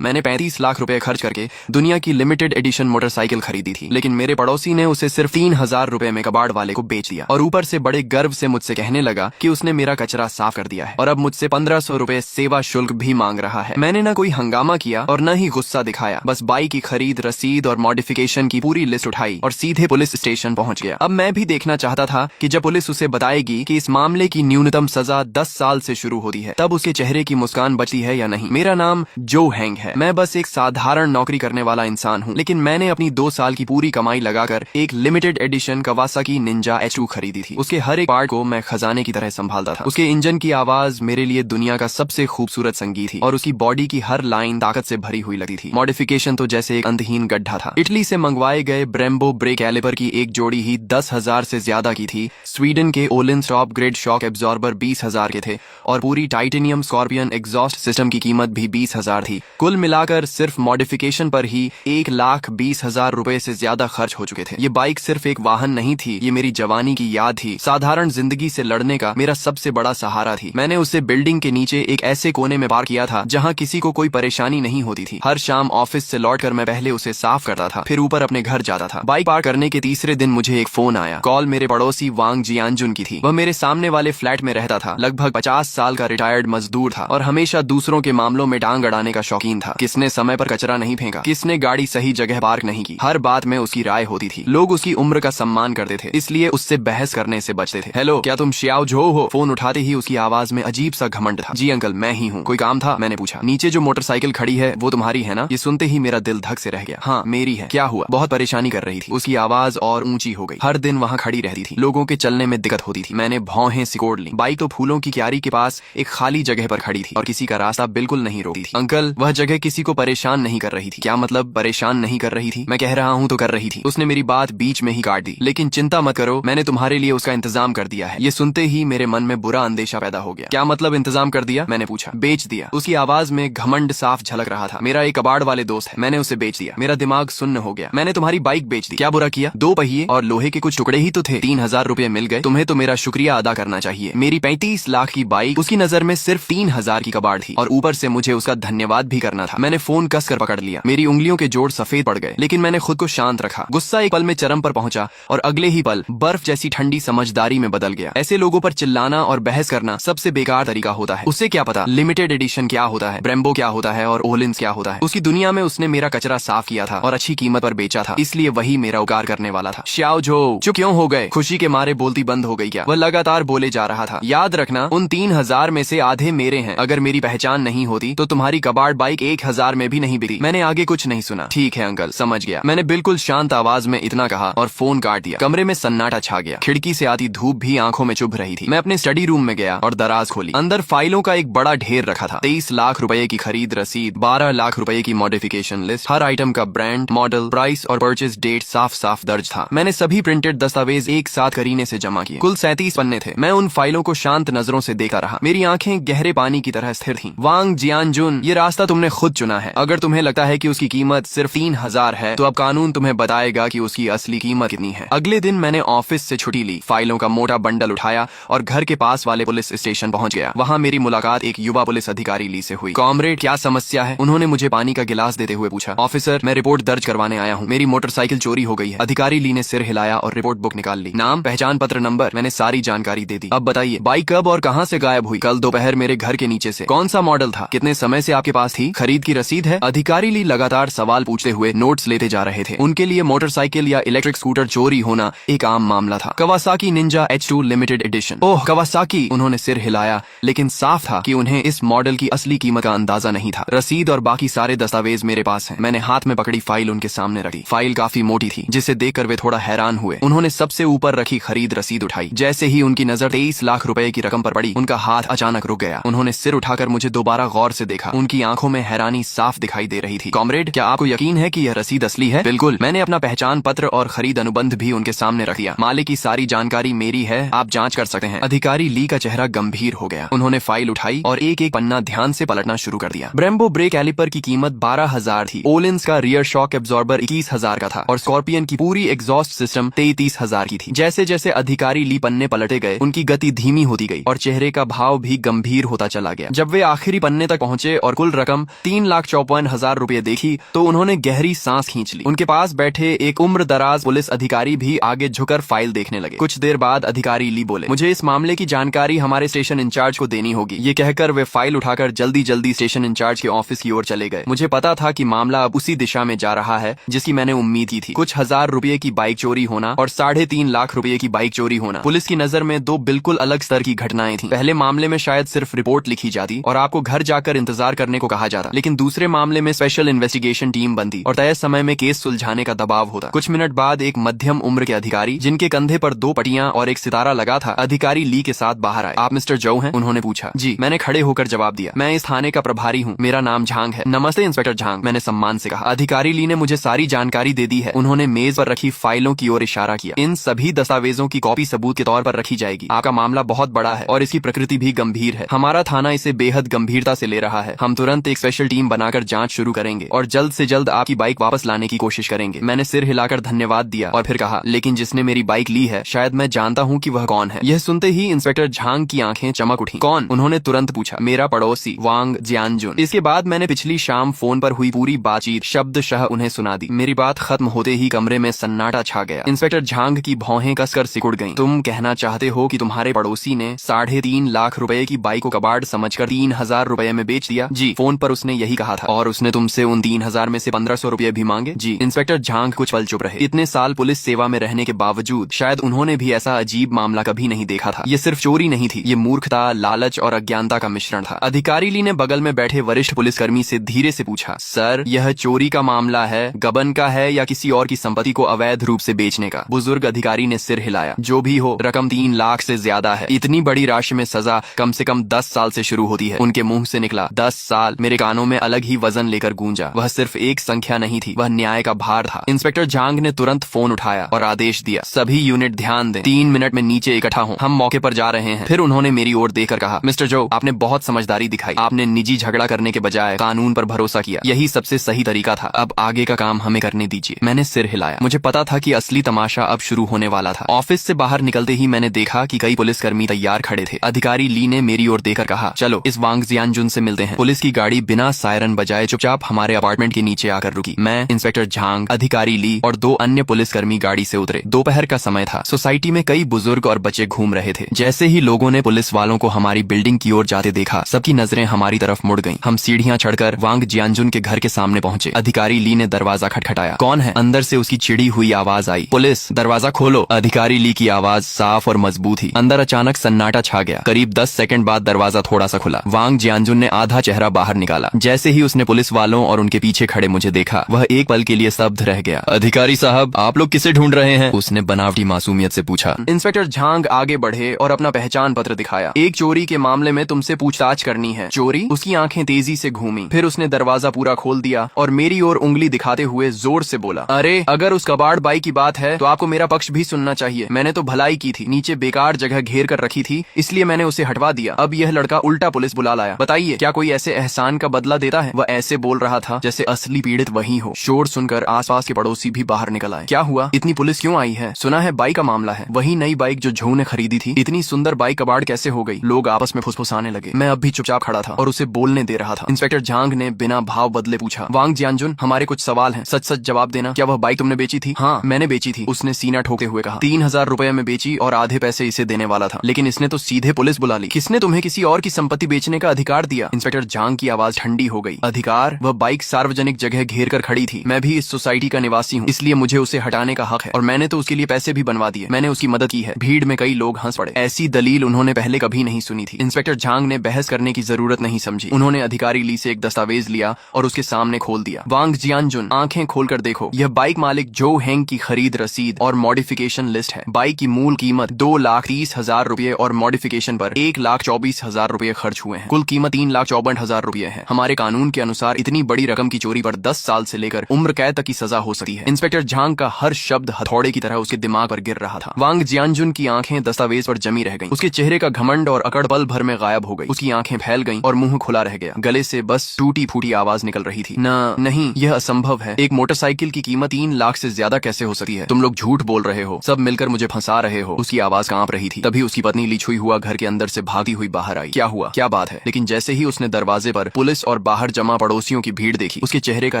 मैंने 35 लाख रुपए खर्च करके दुनिया की लिमिटेड एडिशन मोटरसाइकिल खरीदी थी, लेकिन मेरे पड़ोसी ने उसे सिर्फ 3,000 रुपए में कबाड़ वाले को बेच दिया और ऊपर से बड़े गर्व से मुझसे कहने लगा कि उसने मेरा कचरा साफ कर दिया है और अब मुझसे 1500 रुपए सेवा शुल्क भी मांग रहा है। मैंने न कोई हंगामा किया और न ही गुस्सा दिखाया, बस बाइक की खरीद, रसीद और मॉडिफिकेशन की पूरी लिस्ट उठाई और सीधे पुलिस स्टेशन पहुंच गया। अब मैं भी देखना चाहता था कि जब पुलिस उसे बताएगी कि इस मामले की न्यूनतम सजा 10 साल से शुरू होती है, तब उसके चेहरे की मुस्कान बचती है या नहीं। मेरा नाम जो हैंग है, मैं बस एक साधारण नौकरी करने वाला इंसान हूँ, लेकिन मैंने अपनी 2 साल की पूरी कमाई लगाकर एक limited edition Kawasaki Ninja H2 खरीदी थी। उसके हर एक पार्ट को मैं खजाने की तरह संभालता था। उसके इंजन की आवाज मेरे लिए दुनिया का सबसे खूबसूरत संगीत थी और उसकी बॉडी की हर लाइन ताकत से भरी हुई लगती थी। मॉडिफिकेशन तो जैसे एक अंतहीन गड्ढा था। इटली से मंगवाए गए ब्रेम्बो ब्रेक कैलिपर की एक जोड़ी ही 10,000 से ज्यादा की थी। स्वीडन के ओलिंस टॉप ग्रेड शॉक एब्जॉर्बर 20,000 के थे और पूरी टाइटेनियम स्कॉर्पियन एग्जॉस्ट सिस्टम की कीमत भी 20,000 थी। कुल मिलाकर सिर्फ मॉडिफिकेशन पर ही 1,20,000 रुपए से ज्यादा खर्च हो चुके थे। ये बाइक सिर्फ एक वाहन नहीं थी, ये मेरी जवानी की याद थी, साधारण जिंदगी से लड़ने का मेरा सबसे बड़ा सहारा थी। मैंने उसे बिल्डिंग के नीचे एक ऐसे कोने में पार्क किया था जहां किसी को कोई परेशानी नहीं होती थी। हर शाम ऑफिस से लौटकर मैं पहले उसे साफ करता था, फिर ऊपर अपने घर जाता था। बाइक पार्क करने के तीसरे दिन मुझे एक फोन आया। कॉल मेरे पड़ोसी वांग जियानजुन की थी। वह मेरे सामने वाले फ्लैट में रहता था। लगभग 50 साल का रिटायर्ड मजदूर था और हमेशा दूसरों के मामलों में टांग अड़ाने का शौकीन था। किसने समय पर कचरा नहीं फेंका, किसने गाड़ी सही जगह पार्क नहीं की, हर बात में उसकी राय होती थी। लोग उसकी उम्र का सम्मान करते थे, इसलिए उससे बहस करने से बचते थे। हेलो, क्या तुम श्याओ झो हो? फोन उठाते ही उसकी आवाज में अजीब सा घमंड था। जी अंकल, मैं ही हूँ। कोई काम था? मैंने पूछा। नीचे जो मोटरसाइकिल खड़ी है वो तुम्हारी है ना? ये सुनते ही मेरा दिल धक से रह गया। हाँ, मेरी है। क्या हुआ? बहुत परेशानी कर रही थी। उसकी आवाज और ऊंची हो गई। हर दिन वहाँ खड़ी रहती थी, लोगों के चलने में दिक्कत होती थी। मैंने भौहें सिकोड़ ली। बाइक तो फूलों की क्यारी के पास एक खाली जगह पर खड़ी थी और किसी का रास्ता बिल्कुल नहीं रोकती थी। अंकल, वह जगह किसी को परेशान नहीं कर रही थी। क्या मतलब परेशान नहीं कर रही थी? मैं कह रहा हूँ तो कर रही थी। उसने मेरी बात बीच में ही काट दी। लेकिन चिंता मत करो, मैंने तुम्हारे लिए उसका इंतजाम कर दिया है। ये सुनते ही मेरे मन में बुरा अंदेशा पैदा हो गया। क्या मतलब इंतजाम कर दिया? मैंने पूछा। बेच दिया। उसकी आवाज में घमंड साफ झलक रहा था। मेरा एक कबाड़ वाले दोस्त है, मैंने उसे बेच दिया। मेरा दिमाग सुन्न हो गया। मैंने तुम्हारी बाइक बेच दी। क्या बुरा किया? 2 पहिए और लोहे के कुछ टुकड़े ही तो थे। 3,000 रुपए मिल गए। तुम्हें तो मेरा शुक्रिया अदा करना चाहिए। मेरी 35 लाख की बाइक उसकी नजर में सिर्फ 3,000 की कबाड़ थी और ऊपर से मुझे उसका धन्यवाद भी करना था। मैंने फोन कसकर पकड़ लिया। मेरी उंगलियों के जोड़ सफेद पड़ गए, लेकिन मैंने खुद को शांत रखा। गुस्सा एक पल में चरम पर पहुंचा और अगले ही पल बर्फ जैसी ठंडी समझदारी में बदल गया। ऐसे लोगों पर चिल्लाना और बहस करना सबसे बेकार तरीका होता है। उसे क्या पता लिमिटेड एडिशन क्या होता है, ब्रेम्बो क्या होता है और ओलिंस क्या होता है। उसकी दुनिया में उसने मेरा कचरा साफ किया था और अच्छी कीमत पर बेचा था, इसलिए वही मेरा उपकार करने वाला था। श्याओ झो, चुप क्यों हो गए? खुशी के मारे बोलती बंद हो गई क्या? वह लगातार बोले जा रहा था। याद रखना, उन 3,000 में से आधे मेरे हैं। अगर मेरी पहचान नहीं होती तो तुम्हारी कबाड़ बाइक 1,000 में भी नहीं बिकी। मैंने आगे कुछ नहीं सुना। ठीक है अंकल, समझ गया। मैंने बिल्कुल शांत आवाज में इतना कहा और फोन काट दिया। कमरे में सन्नाटा छा गया। खिड़की से आती धूप भी आंखों में चुभ रही थी। मैं अपने स्टडी रूम में गया और दराज खोली। अंदर फाइलों का एक बड़ा ढेर रखा था। 23 लाख रुपए की खरीद रसीद, 12 लाख रुपए की मॉडिफिकेशन लिस्ट, हर आइटम का ब्रांड, मॉडल, प्राइस और परचेज डेट साफ साफ दर्ज था। मैंने सभी प्रिंटेड दस्तावेज एक साथ करीने से जमा किए। कुल 37 पन्ने थे। मैं उन फाइलों को शांत नजरों से देखा रहा। मेरी आंखें गहरे पानी की तरह स्थिर थीं। वांग जियानजुन, ये रास्ता तुमने खुद चुना है। अगर तुम्हें लगता है कि उसकी कीमत सिर्फ 3,000 है, तो अब कानून तुम्हें बताएगा कि उसकी असली कीमत कितनी है। अगले दिन मैंने ऑफिस से छुट्टी ली, फाइलों का मोटा बंडल उठाया और घर के पास वाले पुलिस स्टेशन पहुंच गया। वहां मेरी मुलाकात एक युवा पुलिस अधिकारी ली से हुई। कॉमरेड, क्या समस्या है? उन्होंने मुझे पानी का गिलास देते हुए पूछा। ऑफिसर, मैं रिपोर्ट दर्ज करवाने आया हूँ। मेरी मोटरसाइकिल चोरी हो गई है। अधिकारी ली ने सिर हिलाया और रिपोर्ट बुक निकाल ली। नाम, पहचान पत्र नंबर, मैंने सारी जानकारी दे दी। अब बताइए, बाइक कब और कहाँ से गायब हुई? कल दोपहर मेरे घर के नीचे से। कौन सा मॉडल था? कितने समय से आपके पास थी? खरीद की रसीद है? अधिकारी ली लगातार सवाल पूछते हुए नोट्स लेते जा रहे थे। उनके लिए मोटरसाइकिल या इलेक्ट्रिक स्कूटर चोरी होना एक आम मामला था। Kawasaki Ninja H2 limited edition. Oh Kawasaki, उन्होंने सिर हिलाया, लेकिन साफ था कि उन्हें इस मॉडल की असली कीमत का अंदाजा नहीं था। रसीद और बाकी सारे दस्तावेज मेरे पास हैं। मैंने हाथ में पकड़ी फाइल उनके सामने रखी। फाइल काफी मोटी थी, जिसे देखकर वे थोड़ा हैरान हुए। उन्होंने सबसे ऊपर रखी खरीद रसीद उठाई। जैसे ही उनकी नजर 23 लाख रुपए की रकम पर पड़ी, उनका हाथ अचानक रुक गया। उन्होंने सिर उठाकर मुझे दोबारा गौर से देखा। उनकी आंखों में हैरानी साफ दिखाई दे रही थी। कॉमरेड, क्या आपको यकीन है कि यह रसीद असली है? बिल्कुल। मैंने अपना पहचान पत्र और खरीद अनुबंध भी उनके सामने रख दिया। मालिक की सारी जानकारी मेरी है, आप जांच कर सकते हैं। अधिकारी ली का चेहरा गंभीर हो गया। उन्होंने फाइल उठाई और एक एक पन्ना ध्यान से पलटना शुरू कर दिया। ब्रेम्बो ब्रेक कैलिपर की कीमत 12,000 थी। ओलिंस का रियर शॉक एब्जॉर्बर 21,000 का था और स्कॉर्पियन की पूरी एग्जॉस्ट सिस्टम 33,000 की थी। जैसे जैसे अधिकारी ली पन्ने पलटे गए, उनकी गति धीमी होती गई और चेहरे का भाव भी गंभीर होता चला गया। जब वे आखिरी पन्ने तक पहुंचे और कुल रकम 3,54,000 रुपए देखी तो उन्होंने गहरी सांस खींच ली। उनके पास बैठे एक उम्र दराज पुलिस अधिकारी भी आगे झुकर फाइल देखने लगे। कुछ देर बाद अधिकारी ली बोले, मुझे इस मामले की जानकारी हमारे स्टेशन इंचार्ज को देनी होगी। ये कहकर वे फाइल उठाकर जल्दी जल्दी स्टेशन इंचार्ज के ऑफिस की ओर चले गए। मुझे पता था कि मामला अब उसी दिशा में जा रहा है जिसकी मैंने उम्मीद की थी। कुछ हजार रुपए की बाइक चोरी होना और 3.5 लाख रुपए की बाइक चोरी होना पुलिस की नजर में दो बिल्कुल अलग स्तर की घटनाएं थी। पहले मामले में शायद सिर्फ रिपोर्ट लिखी जाती और आपको घर जाकर इंतजार करने को कहा जाता, लेकिन दूसरे मामले में स्पेशल इन्वेस्टिगेशन टीम बनती और तय समय में केस सुलझाने का दबाव होता। कुछ मिनट बाद एक मध्यम उम्र के अधिकारी जिनके कंधे पर 2 पट्टियां और एक सितारा लगा था, अधिकारी ली के साथ बाहर आए। आप मिस्टर जो हैं? उन्होंने पूछा। जी, मैंने खड़े होकर जवाब दिया। मैं इस थाने का प्रभारी हूँ, मेरा नाम झांग है। नमस्ते इंस्पेक्टर झांग, मैंने सम्मान से कहा। अधिकारी ली ने मुझे सारी जानकारी दे दी है। उन्होंने मेज पर रखी फाइलों की ओर इशारा किया। इन सभी दस्तावेजों की कॉपी सबूत के तौर पर रखी जाएगी। आपका मामला बहुत बड़ा है और इसकी प्रकृति भी गंभीर है। हमारा थाना इसे बेहद गंभीरता से ले रहा है। हम तुरंत एक स्पेशल टीम बनाकर जांच शुरू करेंगे और जल्द से जल्द आपकी बाइक वापस लाने की कोशिश करेंगे। मैंने सिर हिलाकर धन्यवाद दिया और फिर कहा, लेकिन जिसने मेरी बाइक ली है शायद मैं जानता हूँ कि वह कौन है। यह सुनते ही इंस्पेक्टर झांग की आंखें चमक उठी। कौन? उन्होंने तुरंत पूछा। मेरा पड़ोसी वांग जियानजुन। इसके बाद मैंने पिछली शाम फोन पर हुई पूरी बातचीत शब्दशः उन्हें सुना दी। मेरी बात खत्म होते ही कमरे में सन्नाटा छा गया। इंस्पेक्टर झांग की भौहें कसकर सिकुड़ गईं। तुम कहना चाहते हो कि तुम्हारे पड़ोसी ने 3.5 लाख रुपए की बाइक को कबाड़ समझकर 3,000 रुपए में बेच दिया? जी, फोन पर उसने यही कहा था। और उसने तुमसे उन 3,000 में से 1,500 रुपए भी मांगे? जी। इंस्पेक्टर झांग कुछ पल चुप रहे। इतने साल पुलिस सेवा में रहने के बावजूद शायद उन्होंने भी ऐसा अजीब मामला कभी नहीं देखा था। ये सिर्फ चोरी नहीं थी, ये मूर्खता, लालच और अज्ञानता का मिश्रण था। अधिकारी ली ने बगल में बैठे वरिष्ठ पुलिसकर्मी से धीरे से पूछा, सर, यह चोरी का मामला है, गबन का है या किसी और की संपत्ति को अवैध रूप से बेचने का? बुजुर्ग अधिकारी ने सिर हिलाया। जो भी हो, रकम 3 लाख से ज्यादा है। इतनी बड़ी राशि में सजा कम से कम 10 साल से शुरू होती है। उनके मुंह से निकला 10 साल। मेरे कानों में अलग ही वजन लेकर गूंजा। वह सिर्फ एक संख्या नहीं थी, वह न्याय का भार था। इंस्पेक्टर झांग ने तुरंत फोन उठाया और आदेश दिया, सभी यूनिट ध्यान दें, 3 मिनट में नीचे इकट्ठा हों, हम मौके पर जा रहे हैं। फिर उन्होंने मेरी ओर देखकर कहा, मिस्टर जो, आपने बहुत समझदारी दिखाई। आपने निजी झगड़ा करने के बजाय कानून पर भरोसा किया। यही सबसे सही तरीका था। अब आगे का काम हमें करने दीजिए। मैंने सिर हिलाया। मुझे पता था कि असली तमाशा अब शुरू होने वाला था। ऑफिस से बाहर निकलते ही मैंने देखा कि कई पुलिसकर्मी तैयार खड़े थे। अधिकारी ली ने मेरी ओर देखकर कहा, चलो इस वांग जियानजुन से मिलते हैं। पुलिस की गाड़ी बिना सायरन बजाए चुपचाप हमारे अपार्टमेंट के नीचे आकर रुकी। मैं, इंस्पेक्टर झांग, अधिकारी ली और 2 अन्य पुलिसकर्मी गाड़ी से उतरे। दोपहर का समय था। सोसाइटी में कई बुजुर्ग और बच्चे घूम रहे थे। जैसे ही लोगों ने पुलिस वालों को हमारी बिल्डिंग की ओर जाते देखा, सबकी नजरें हमारी तरफ मुड़ गईं। हम सीढ़ियां चढ़कर वांग जियानजुन के घर के सामने पहुंचे। अधिकारी ली ने दरवाजा खटखटाया। कौन है? अंदर से उसकी चिड़ी हुई आवाज आई। पुलिस, दरवाजा खोलो। अधिकारी ली की आवाज साफ और मजबूत थी। अंदर अचानक सन्नाटा छा गया। करीब 10 सेकंड बाद दरवाजा थोड़ा सा खुला। वांग जियानजुन ने आधा चेहरा बाहर निकाला। जैसे ही उसने पुलिस वालों और उनके पीछे खड़े मुझे देखा, वह एक पल के लिए स्तब्ध रह गया। अधिकारी साहब, आप लोग किसे ढूंढ रहे हैं? उसने बनावटी मासूमियत से पूछा। इंस्पेक्टर झांग आगे बढ़े और अपना पहचान पत्र दिखाया। एक चोरी के मामले में तुमसे पूछताछ करनी है। चोरी? उसकी आंखें तेजी से घूमी। फिर उसने दरवाजा पूरा खोल दिया और मेरी ओर उंगली दिखाते हुए जोर से बोला, अरे, अगर उस कबाड़ बाई की बात है तो आपको मेरा पक्ष भी सुनना चाहिए। मैंने तो भलाई की थी, नीचे बेकार जगह घेर कर रखी थी, इसलिए मैंने उसे हटवा दिया। अब यह लड़का उल्टा पुलिस बुला लाया। बताइए, क्या कोई ऐसे एहसान का बदला देता है? वह ऐसे बोल रहा था जैसे असली पीड़ित वही हो। शोर सुनकर आसपास के पड़ोसी भी बाहर निकल आए। क्या हुआ? इतनी पुलिस क्यों आई है? सुना है बाइक का मामला है। वही नई बाइक जो झू ने खरीदी थी। इतनी सुंदर बाइक कबाड़ कैसे हो गई? लोग आपस में फुसफुसाने लगे। मैं अब भी चुपचाप खड़ा था और उसे बोलने दे रहा था। इंस्पेक्टर झांग ने बिना भाव बदले पूछा, वांग जियानजुन, हमारे कुछ सवाल हैं, सच सच जवाब देना। क्या वह बाइक तुमने बेची थी? हाँ, मैंने बेची थी, उसने सीना ठोकते हुए कहा। 3,000 रुपए में बेची और आधे पैसे इसे देने वाला था, लेकिन इसने तो सीधे पुलिस बुला ली। किसने तुम्हें किसी और की संपत्ति बेचने का अधिकार दिया? इंस्पेक्टर झांग की आवाज ठंडी हो गई। अधिकार? वह बाइक सार्वजनिक जगह घेर कर खड़ी थी। मैं भी इस सोसाइटी का निवासी हूँ, इसलिए मुझे उसे हटाने का हक है और मैंने तो उसके लिए पैसे भी बनवा दिए। मैंने उसकी मदद की है। भीड़ में कई लोग हंस पड़े। ऐसी दलील उन्होंने पहले कभी नहीं सुनी थी। इंस्पेक्टर झांग ने बहस करने की जरूरत नहीं समझी। उन्होंने अधिकारी ली से एक दस्तावेज लिया और उसके सामने खोल दिया। वांग जियानजुन, आंखें खोलकर देखो, यह बाइक मालिक जो हेंग की खरीद रसीद और मॉडिफिकेशन लिस्ट है। बाइक की मूल कीमत 2,30,000 रुपए और मॉडिफिकेशन पर 1,24,000 रुपए खर्च हुए हैं। कुल कीमत 3,54,000 रुपए है। हमारे कानून के अनुसार इतनी बड़ी रकम की चोरी पर 10 साल से लेकर उम्र कैद तक की सजा हो सकती है। इंस्पेक्टर झांग का हर शब्द हथौड़े की तरह उसके दिमाग पर गिर रहा था। वांग जियानजुन की आंखें दस्तावेज पर जमी रह गईं। उसके चेहरे का घमंड और अकड़ पल भर में गायब हो गई। उसकी आंखें फैल गईं और मुंह खुला रह गया। गले से बस टूटी फूटी आवाज निकल रही थी, नहीं, यह असंभव है। एक मोटरसाइकिल की कीमत 3 लाख से ज्यादा कैसे हो सकती है? तुम लोग झूठ बोल रहे हो, सब मिलकर मुझे फंसा रहे हो। उसकी आवाज कांप रही थी। तभी उसकी पत्नी लिछुई हुआ घर के अंदर से भागती हुई बाहर आई। क्या हुआ? क्या बात है? लेकिन जैसे ही उसने दरवाजे पर पुलिस और और बाहर जमा पड़ोसियों की भीड़ देखी, उसके चेहरे का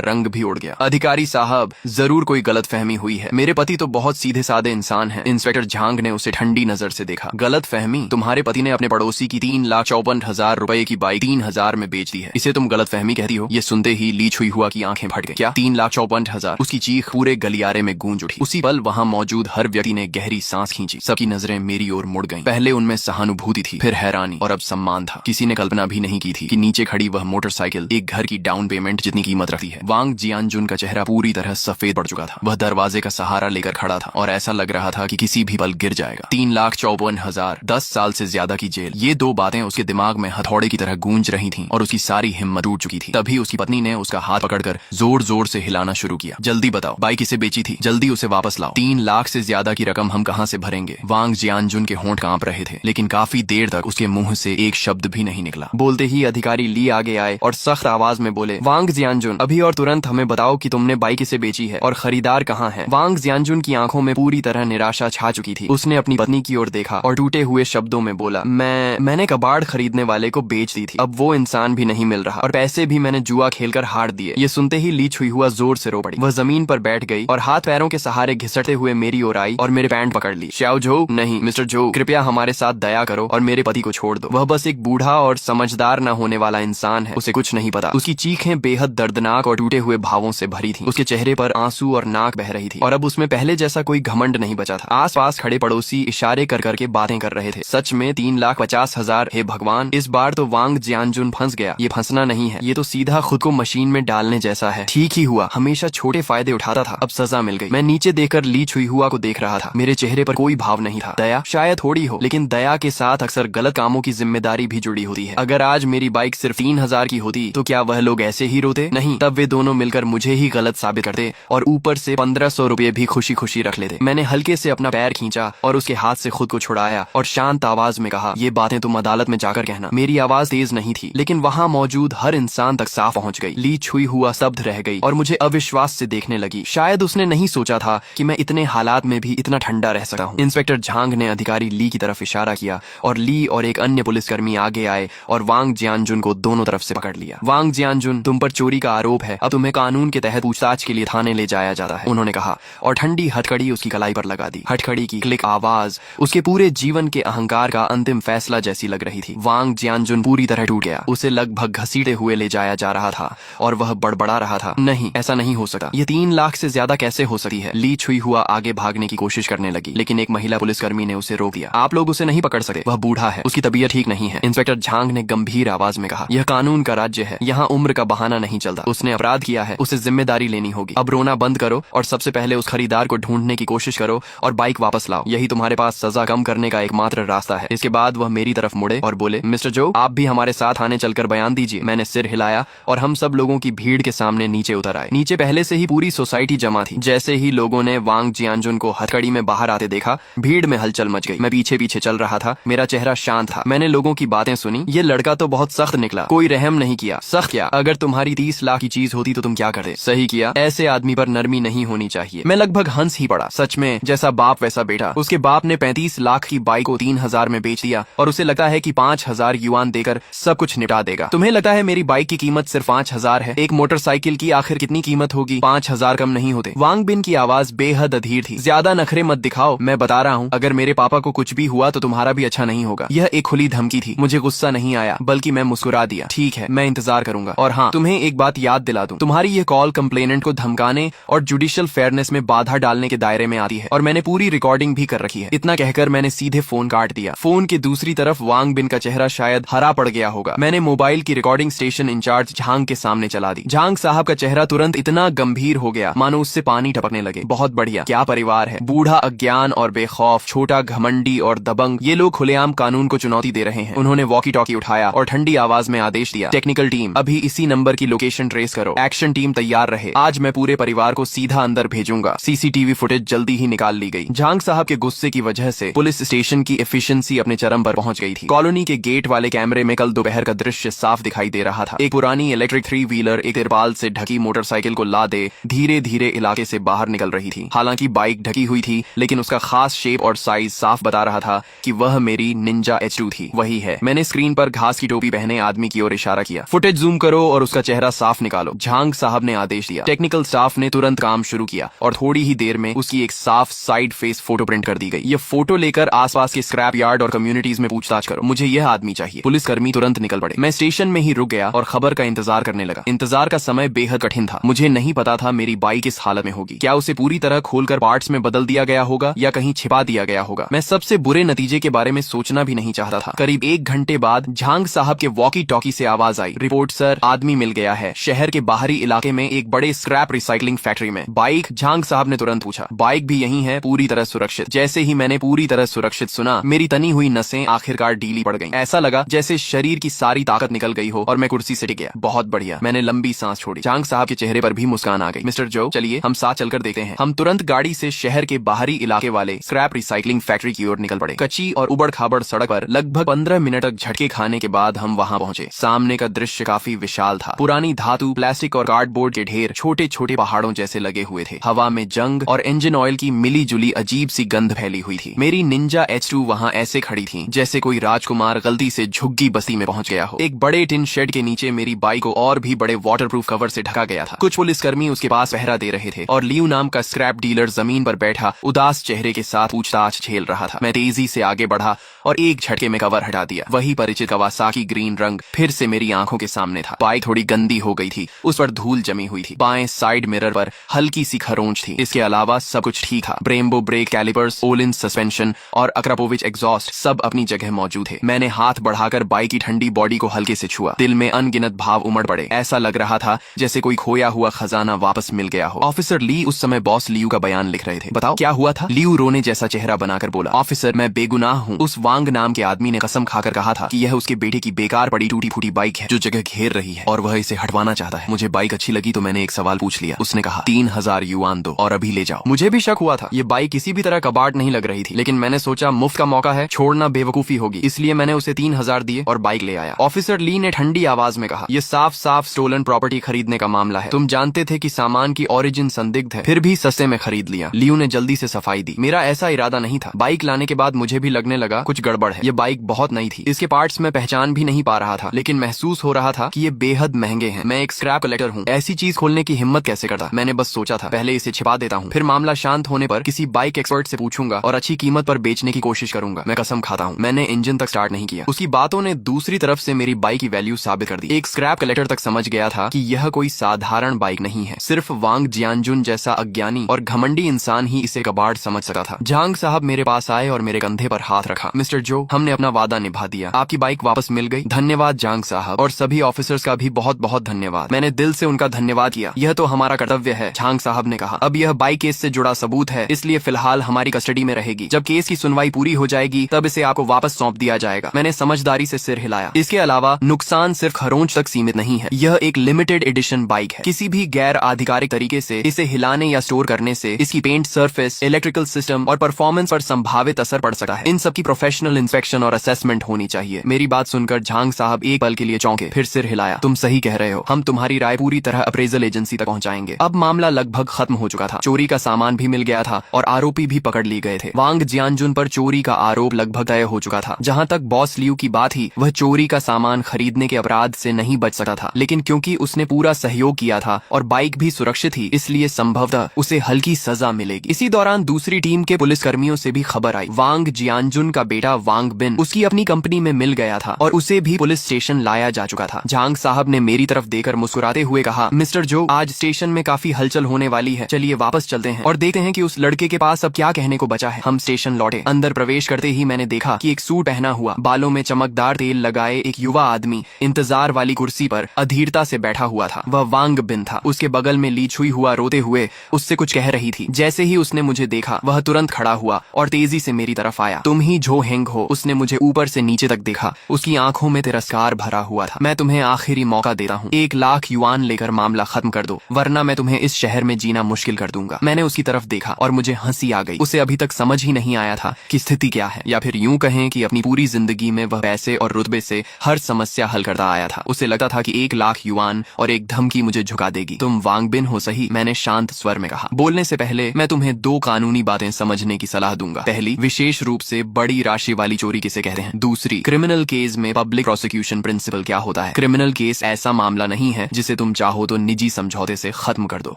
रंग भी उड़ गया। अधिकारी साहब, जरूर कोई गलतफहमी हुई है। मेरे पति तो बहुत सीधे साधे इंसान हैं। इंस्पेक्टर झांग ने उसे ठंडी नजर से देखा। गलतफहमी? तुम्हारे पति ने अपने पड़ोसी की 3,54,000 रुपए की बाइक 3,000 में बेच दी है, इसे तुम गलतफहमी कहती हो? ये सुनते ही ली छुई हुआ की आंखें फट गई। क्या 3,54,000? उसकी चीख पूरे गलियारे में गूंज उठी। उसी पल वहां मौजूद हर व्यक्ति ने गहरी सांस खींची। सबकी नजरें मेरी ओर मुड़ गईं। पहले उनमें सहानुभूति थी, फिर हैरानी और अब सम्मान था। किसी ने कल्पना भी नहीं की थी कि नीचे खड़ी वह मोटरसाइकिल एक घर की डाउन पेमेंट जितनी कीमत रखती है। वांग जियानजुन का चेहरा पूरी तरह सफेद पड़ चुका था। वह दरवाजे का सहारा लेकर खड़ा था और ऐसा लग रहा था कि किसी भी पल गिर जाएगा। 3,54,000, 10 साल से ज्यादा की जेल, ये दो बातें उसके दिमाग में हथौड़े की तरह गूंज रही थीं और उसकी सारी हिम्मत टूट चुकी थी। तभी उसकी पत्नी ने उसका हाथ पकड़कर जोर जोर से हिलाना शुरू किया। जल्दी बताओ, बाइक किसे बेची थी? जल्दी उसे वापस लाओ। 3 लाख से ज्यादा की रकम हम कहां से भरेंगे? वांग जियानजुन के होंठ कांप रहे थे, लेकिन काफी देर तक उसके मुंह से एक शब्द भी नहीं निकला। बोलते ही अधिकारी ली आगे आए और सख्त आवाज में बोले, वांग जियानजुन, अभी और तुरंत हमें बताओ कि तुमने बाइक किसे बेची है और खरीदार कहाँ है? वांग जियानजुन की आंखों में पूरी तरह निराशा छा चुकी थी। उसने अपनी पत्नी की ओर देखा और टूटे हुए शब्दों में बोला, मैंने कबाड़ खरीदने वाले को बेच दी थी। अब वो इंसान भी नहीं मिल रहा और पैसे भी मैंने जुआ खेलकर हार दिए। ये सुनते ही ली छुई हुआ जोर से रो पड़ी। वह जमीन पर बैठ गई और हाथ पैरों के सहारे घिसटते हुए मेरी ओर आई और मेरे पैंट पकड़ ली। श्याओ झो, नहीं मिस्टर झो, कृपया हमारे साथ दया करो और मेरे पति को छोड़ दो। वह बस एक बूढ़ा और समझदार न होने वाला इंसान है, उसे कुछ नहीं पता। उसकी चीखें बेहद दर्दनाक और टूटे हुए भावों से भरी थी। उसके चेहरे पर आंसू और नाक बह रही थी और अब उसमें पहले जैसा कोई घमंड नहीं बचा था। आस पास खड़े पड़ोसी इशारे कर करके बातें कर रहे थे। सच में 3,50,000? हे भगवान, इस बार तो वांग जियानजुन फंस गया। ये फंसना नहीं है, ये तो सीधा खुद को मशीन में डालने जैसा है। ठीक ही हुआ, हमेशा छोटे फायदे उठाता था, अब सजा मिल गई। मैं नीचे देखकर ली छुई हुआ को देख रहा था। मेरे चेहरे पर कोई भाव नहीं था। दया शायद थोड़ी हो, लेकिन दया के साथ अक्सर गलत कामों की जिम्मेदारी भी जुड़ी होती है। अगर आज मेरी बाइक सिर्फ 3,000 की होती तो क्या वह लोग ऐसे ही रोते? नहीं, तब वे दोनों मिलकर मुझे ही गलत साबित करते और ऊपर से 1,500 रुपए भी खुशी खुशी रख लेते। मैंने हल्के से अपना पैर खींचा और उसके हाथ से खुद को छुड़ाया और शांत आवाज में कहा, ये बातें तुम अदालत में जाकर कहना। मेरी आवाज तेज नहीं थी, लेकिन वहाँ मौजूद हर इंसान तक साफ पहुँच गई। ली छुई हुआ स्तब्ध रह गई और मुझे अविश्वास से देखने लगी। शायद उसने नहीं सोचा था कि मैं इतने हालात में भी इतना ठंडा रह सकता हूँ। इंस्पेक्टर झांग ने अधिकारी ली की तरफ इशारा किया और ली और एक अन्य पुलिसकर्मी आगे आए और वांग जियानजुन को दोनों तरफ से पकड़ लिया। वांग जियानजुन, तुम पर चोरी का आरोप है, अब तुम्हें कानून के तहत पूछताछ के लिए थाने ले जाया जाता है, उन्होंने कहा और ठंडी हथकड़ी उसकी कलाई पर लगा दी। हथकड़ी की क्लिक आवाज उसके पूरे जीवन के अहंकार का अंतिम फैसला जैसी लग रही थी। वांग जियानजुन पूरी तरह टूट गया। उसे लगभग घसीटे हुए ले जाया जा रहा था और वह बड़बड़ा रहा था, नहीं, ऐसा नहीं हो सकता, ये 3 लाख से ज्यादा कैसे हो सकती है? ली छुई हुआ आगे भागने की कोशिश करने लगी, लेकिन एक महिला पुलिसकर्मी ने उसे रोक दिया। आप लोग उसे नहीं पकड़ सकते, वह बूढ़ा है, उसकी तबीयत ठीक नहीं है। इंस्पेक्टर झांग ने गंभीर आवाज में कहा, यह कानून का राज्य है, यहाँ उम्र का बहाना नहीं चलता। उसने अपराध किया है, उसे जिम्मेदारी लेनी होगी। अब रोना बंद करो और सबसे पहले उस खरीदार को ढूंढने की कोशिश करो और बाइक वापस लाओ। यही तुम्हारे पास सजा कम करने का एकमात्र रास्ता है। इसके बाद वह मेरी तरफ मुड़े और बोले, मिस्टर जो, आप भी हमारे साथ आने चलकर बयान दीजिए। मैंने सिर हिलाया और हम सब लोगों की भीड़ के सामने नीचे उतर आए। नीचे पहले से ही पूरी सोसाइटी जमा थी। जैसे ही लोगों ने वांग जियानजुन को हथकड़ी में बाहर आते देखा, भीड़ में हलचल मच गई। मैं पीछे पीछे चल रहा था, मेरा चेहरा शांत था। मैंने लोगों की बातें सुनी। ये लड़का तो बहुत सख्त निकला, कोई रहम नहीं किया। सख्त क्या? अगर तुम्हारी 30 लाख की चीज होती तो तुम क्या करते? सही किया, ऐसे आदमी पर नरमी नहीं होनी चाहिए। मैं लगभग हंस ही पड़ा। सच में, जैसा बाप वैसा बेटा। उसके बाप ने 35 लाख की बाइक को 3,000 में बेच दिया और उसे लगता है कि 5,000 युआन देकर सब कुछ निपटा देगा। तुम्हें लगता है मेरी बाइक की कीमत सिर्फ 5,000 है? एक मोटरसाइकिल की आखिर कितनी कीमत होगी? 5,000 कम नहीं होते। वांग बिन की आवाज बेहद अधीर थी। ज्यादा नखरे मत दिखाओ, मैं बता रहा हूँ, अगर मेरे पापा को कुछ भी हुआ तो तुम्हारा भी अच्छा नहीं होगा। यह एक खुली धमकी थी। मुझे गुस्सा नहीं आया, बल्कि मैं मुस्कुरा दिया। ठीक है, मैं इंतजार करूंगा। और हाँ, तुम्हें एक बात याद दिला दूं, तुम्हारी ये कॉल कंप्लेनेंट को धमकाने और जुडिशियल फेयरनेस में बाधा डालने के दायरे में आती है और मैंने पूरी रिकॉर्डिंग भी कर रखी है। इतना कहकर मैंने सीधे फोन काट दिया। फोन की दूसरी तरफ वांग बिन का चेहरा शायद हरा पड़ गया होगा। मैंने मोबाइल की रिकॉर्डिंग स्टेशन इंचार्ज झांग के सामने चला दी। झांग साहब का चेहरा तुरंत इतना गंभीर हो गया मानो उससे पानी टपकने लगे। बहुत बढ़िया, क्या परिवार है। बूढ़ा अज्ञान और बेखौफ, छोटा घमंडी और दबंग, ये लोग खुलेआम कानून को चुनौती दे रहे हैं। उन्होंने वॉकी टॉकी उठाया और ठंडी आवाज में आदेश दिया, टेक्निकल टीम, अभी इसी नंबर की लोकेशन ट्रेस करो। एक्शन टीम तैयार रहे। आज मैं पूरे परिवार को सीधा अंदर भेजूंगा। सीसीटीवी फुटेज जल्दी ही निकाल ली गई। झांग साहब के गुस्से की वजह से पुलिस स्टेशन की एफिशिएंसी अपने चरम पर पहुंच गई थी। कॉलोनी के गेट वाले कैमरे में कल दोपहर का दृश्य साफ दिखाई दे रहा था। एक पुरानी इलेक्ट्रिक 3 व्हीलर एक तिरपाल से ढकी मोटरसाइकिल को लादे धीरे धीरे इलाके से बाहर निकल रही थी। हालांकि बाइक ढकी हुई थी, लेकिन उसका खास शेप और साइज साफ बता रहा था कि वह मेरी निंजा H2 थी। वही है। मैंने स्क्रीन पर घास की टोपी पहने आदमी की ओर इशारा किया। फुटेज जूम करो और उसका चेहरा साफ निकालो। झांग साहब ने आदेश दिया। टेक्निकल स्टाफ ने तुरंत काम शुरू किया और थोड़ी ही देर में उसकी एक साफ साइड फेस फोटो प्रिंट कर दी गई। ये फोटो लेकर आसपास के स्क्रैप यार्ड और कम्युनिटीज में पूछताछ करो, मुझे यह आदमी चाहिए। पुलिसकर्मी तुरंत निकल पड़े। मैं स्टेशन में ही रुक गया और खबर का इंतजार करने लगा। इंतजार का समय बेहद कठिन था। मुझे नहीं पता था मेरी बाइक किस हालत में होगी। क्या उसे पूरी तरह खोलकर पार्ट्स में बदल दिया गया होगा या कहीं छिपा दिया गया होगा। मैं सबसे बुरे नतीजे के बारे में सोचना भी नहीं चाहता था। करीब 1 घंटे बाद झांग साहब के वॉकी टॉकी से आवाज आई, रिपोर्ट सर, आदमी मिल गया है शहर के बाहरी इलाके में एक बड़े स्क्रैप रिसाइकलिंग फैक्ट्री में। बाइक? झांग साहब ने तुरंत पूछा। बाइक भी यही है, पूरी तरह सुरक्षित। जैसे ही मैंने पूरी तरह सुरक्षित सुना, मेरी तनी हुई नसें आखिरकार ढीली पड़ गईं। ऐसा लगा जैसे शरीर की सारी ताकत निकल गई हो और मैं कुर्सी से टिक गया। बहुत बढ़िया, मैंने लंबी सांस छोड़ी। झांग साहब के चेहरे पर भी मुस्कान आ गई। मिस्टर जो, चलिए हम साथ चलकर देखते हैं। हम तुरंत गाड़ी से शहर के बाहरी इलाके वाले स्क्रैप रिसाइकलिंग फैक्ट्री की ओर निकल पड़े। कच्ची और उबड़ खाबड़ सड़क पर लगभग 15 मिनट तक झटके खाने के बाद हम वहां पहुंचे। सामने का दृश्य काफी विशाल था। पुरानी धातु, प्लास्टिक और कार्डबोर्ड के ढेर छोटे छोटे पहाड़ों जैसे लगे हुए थे। हवा में जंग और इंजन ऑयल की मिली जुली अजीब सी गंध फैली हुई थी। मेरी निंजा H2 वहां ऐसे खड़ी थी जैसे कोई राजकुमार गलती से झुग्गी बस्ती में पहुंच गया हो। एक बड़े टिन शेड के नीचे मेरी बाइक को और भी बड़े वाटरप्रूफ कवर से ढका गया था। कुछ पुलिसकर्मी उसके पास पहरा दे रहे थे और लियू नाम का स्क्रैप डीलर जमीन पर बैठा उदास चेहरे के साथ पूछताछ झेल रहा था। मैं तेजी से आगे बढ़ा और एक झटके में कवर हटा दिया। वही परिचित कवासाकी ग्रीन रंग फिर से मेरी आंखों के सामने था। बाइक थोड़ी गंदी हो गई थी, उस पर धूल जमी हुई थी। बाएं साइड मिरर पर हल्की सी खरोंच थी। इसके अलावा सब कुछ ठीक था। Brembo brake calipers, Olin suspension और अक्रापोविच एग्जॉस्ट सब अपनी जगह मौजूद थे। मैंने हाथ बढ़ाकर बाइक की ठंडी बॉडी को हल्के से छुआ। दिल में अनगिनत भाव उमड़ पड़े। ऐसा लग रहा था जैसे कोई खोया हुआ खजाना वापस मिल गया हो। ऑफिसर ली उस समय बॉस लियू का बयान लिख रहे थे। बताओ क्या हुआ था? लियू रोने जैसा चेहरा बनाकर बोला, ऑफिसर मैं बेगुनाह हूँ। उस वांग नाम के आदमी ने कसम खाकर कहा था कि यह उसके बेटे की बेकार पड़ी टूटी फूटी बाइक है जो जगह घेर रही है और वह इसे हटवाना चाहता है। मुझे बाइक अच्छी लगी तो मैंने एक सवाल पूछ लिया। उसने कहा 3000 युआन दो और अभी ले जाओ। मुझे भी शक हुआ था। ये बाइक किसी भी तरह कबाड़ नहीं लग रही थी, लेकिन मैंने सोचा मुफ्त का मौका है, छोड़ना बेवकूफी होगी, इसलिए मैंने उसे 3000 दिए और बाइक ले आया। ऑफिसर ली ने ठंडी आवाज में कहा, यह साफ साफ स्टोलन प्रॉपर्टी खरीदने का मामला है। तुम जानते थे कि सामान की ओरिजिन संदिग्ध है, फिर भी सस्ते में खरीद लिया। लियू ने जल्दी से सफाई दी। मेरा ऐसा इरादा नहीं था। बाइक लाने के बाद मुझे भी लगने लगा कुछ गड़बड़ है। ये बाइक बहुत नई थी, इसके पार्ट्स में पहचान भी नहीं पा रहा था, लेकिन महसूस हो रहा था कि ये बेहद महंगे हैं। मैं एक स्क्रैप कलेक्टर हूँ, ऐसी चीज खोलने की हिम्मत कैसे करता। मैंने बस सोचा था पहले इसे छिपा देता हूँ, फिर मामला शांत होने पर किसी बाइक एक्सपर्ट से पूछूंगा और अच्छी कीमत पर बेचने की कोशिश करूंगा। मैं कसम खाता हूँ मैंने इंजन तक स्टार्ट नहीं किया। उसकी बातों ने दूसरी तरफ से मेरी बाइक की वैल्यू साबित कर दी। एक स्क्रैप कलेक्टर तक समझ गया था कि यह कोई साधारण बाइक नहीं है। सिर्फ वांग जियानजुन जैसा अज्ञानी और घमंडी इंसान ही इसे कबाड़ समझ सकता था। झांग साहब मेरे पास आए और मेरे कंधे पर हाथ रखा। मिस्टर जो, हमने अपना वादा निभा दिया, आपकी बाइक वापस मिल गई। धन्यवाद झांग साहब, और सभी ऑफिसर्स का भी बहुत बहुत धन्यवाद। मैंने दिल से उनका धन्यवाद किया। यह तो हमारा कर्तव्य है, झांग साहब ने कहा। अब यह बाइक केस से जुड़ा सबूत है, इसलिए फिलहाल हमारी कस्टडी में रहेगी। जब केस की सुनवाई पूरी हो जाएगी तब इसे आपको वापस सौंप दिया जाएगा। मैंने समझदारी से सिर हिलाया। इसके अलावा नुकसान सिर्फ खरोंच तक सीमित नहीं है। यह एक लिमिटेड एडिशन बाइक है। किसी भी गैर आधिकारिक तरीके से इसे हिलाने या स्टोर करने से इसकी पेंट सरफेस, इलेक्ट्रिकल सिस्टम और परफॉर्मेंस पर संभावित असर पड़ सकता है। इन सबकी प्रोफेशनल इंस्पेक्शन और असेसमेंट होनी चाहिए। मेरी बात सुनकर झांग साहब एक पल के लिए चौंके, फिर सिर हिलाया। तुम सही कह रहे हो, हम तुम्हारी राय पूरी तरह अप्रेजल एजेंसी तक पहुंचाएंगे। अब मामला लगभग खत्म हो चुका था। चोरी का सामान भी मिल गया था और आरोपी भी पकड़ लिए गए थे। वांग जियानजुन पर चोरी का आरोप लगभग तय हो चुका था। जहां तक बॉस लियू की बात ही, वह चोरी का सामान खरीदने के अपराध से नहीं बच सकता था, लेकिन क्योंकि उसने पूरा सहयोग किया था और बाइक भी सुरक्षित थी, इसलिए संभवतः उसे हल्की सजा मिलेगी। इसी दौरान दूसरी टीम के पुलिसकर्मियों से भी खबर आई। वांग जियानजुन का बेटा वांग बिन उसकी अपनी कंपनी में मिल गया था और उसे भी पुलिस स्टेशन लाया जा चुका था। झांग साहब ने मेरी तरफ देकर मुस्कुराते हुए कहा, मिस्टर जो, आज स्टेशन में काफी हलचल होने वाली है, चलिए वापस चलते हैं और देखते हैं कि उस लड़के के पास अब क्या कहने को बचा है। हम स्टेशन लौटे। अंदर प्रवेश करते ही मैंने देखा कि एक सूट पहना हुआ, बालों में चमकदार तेल लगाए एक युवा आदमी इंतजार वाली कुर्सी पर अधीरता से बैठा हुआ था। वह वांग बिन था। उसके बगल में ली छुई हुआ रोते हुए उससे कुछ कह रही थी। जैसे ही उसने मुझे देखा, वह तुरंत खड़ा हुआ और तेजी से मेरी तरफ आया। तुम ही जो हेंग हो? उसने मुझे ऊपर से नीचे तक देखा। उसकी आंखों में तिरस्कार भरा हुआ था। मैं तुम्हें आखिरी मौका देता हूँ, 1 लाख युआन लेकर मामला खत्म कर दो, वरना मैं तुम्हें इस शहर में जीना मुश्किल कर दूंगा। मैंने उसकी तरफ देखा और मुझे हंसी आ गई। उसे अभी तक समझ ही नहीं आया था कि स्थिति क्या है, या फिर यूं कहें कि अपनी पूरी जिंदगी में वह पैसे और रुतबे से हर समस्या हल करता आया था। उसे लगता था कि 1 लाख युआन और एक धमकी मुझे झुका देगी। तुम वांग बिन हो सही, मैंने शांत स्वर में कहा। बोलने से पहले मैं तुम्हें 2 कानूनी बातें समझने की सलाह दूंगा। पहली, विशेष रूप से बड़ी राशि वाली चोरी किसे कहते हैं। दूसरी, क्रिमिनल केस में पब्लिक प्रोसिक्यूशन प्रिंसिपल क्या होता होता है। क्रिमिनल केस ऐसा मामला नहीं है जिसे तुम चाहो तो निजी समझौते से खत्म कर दो।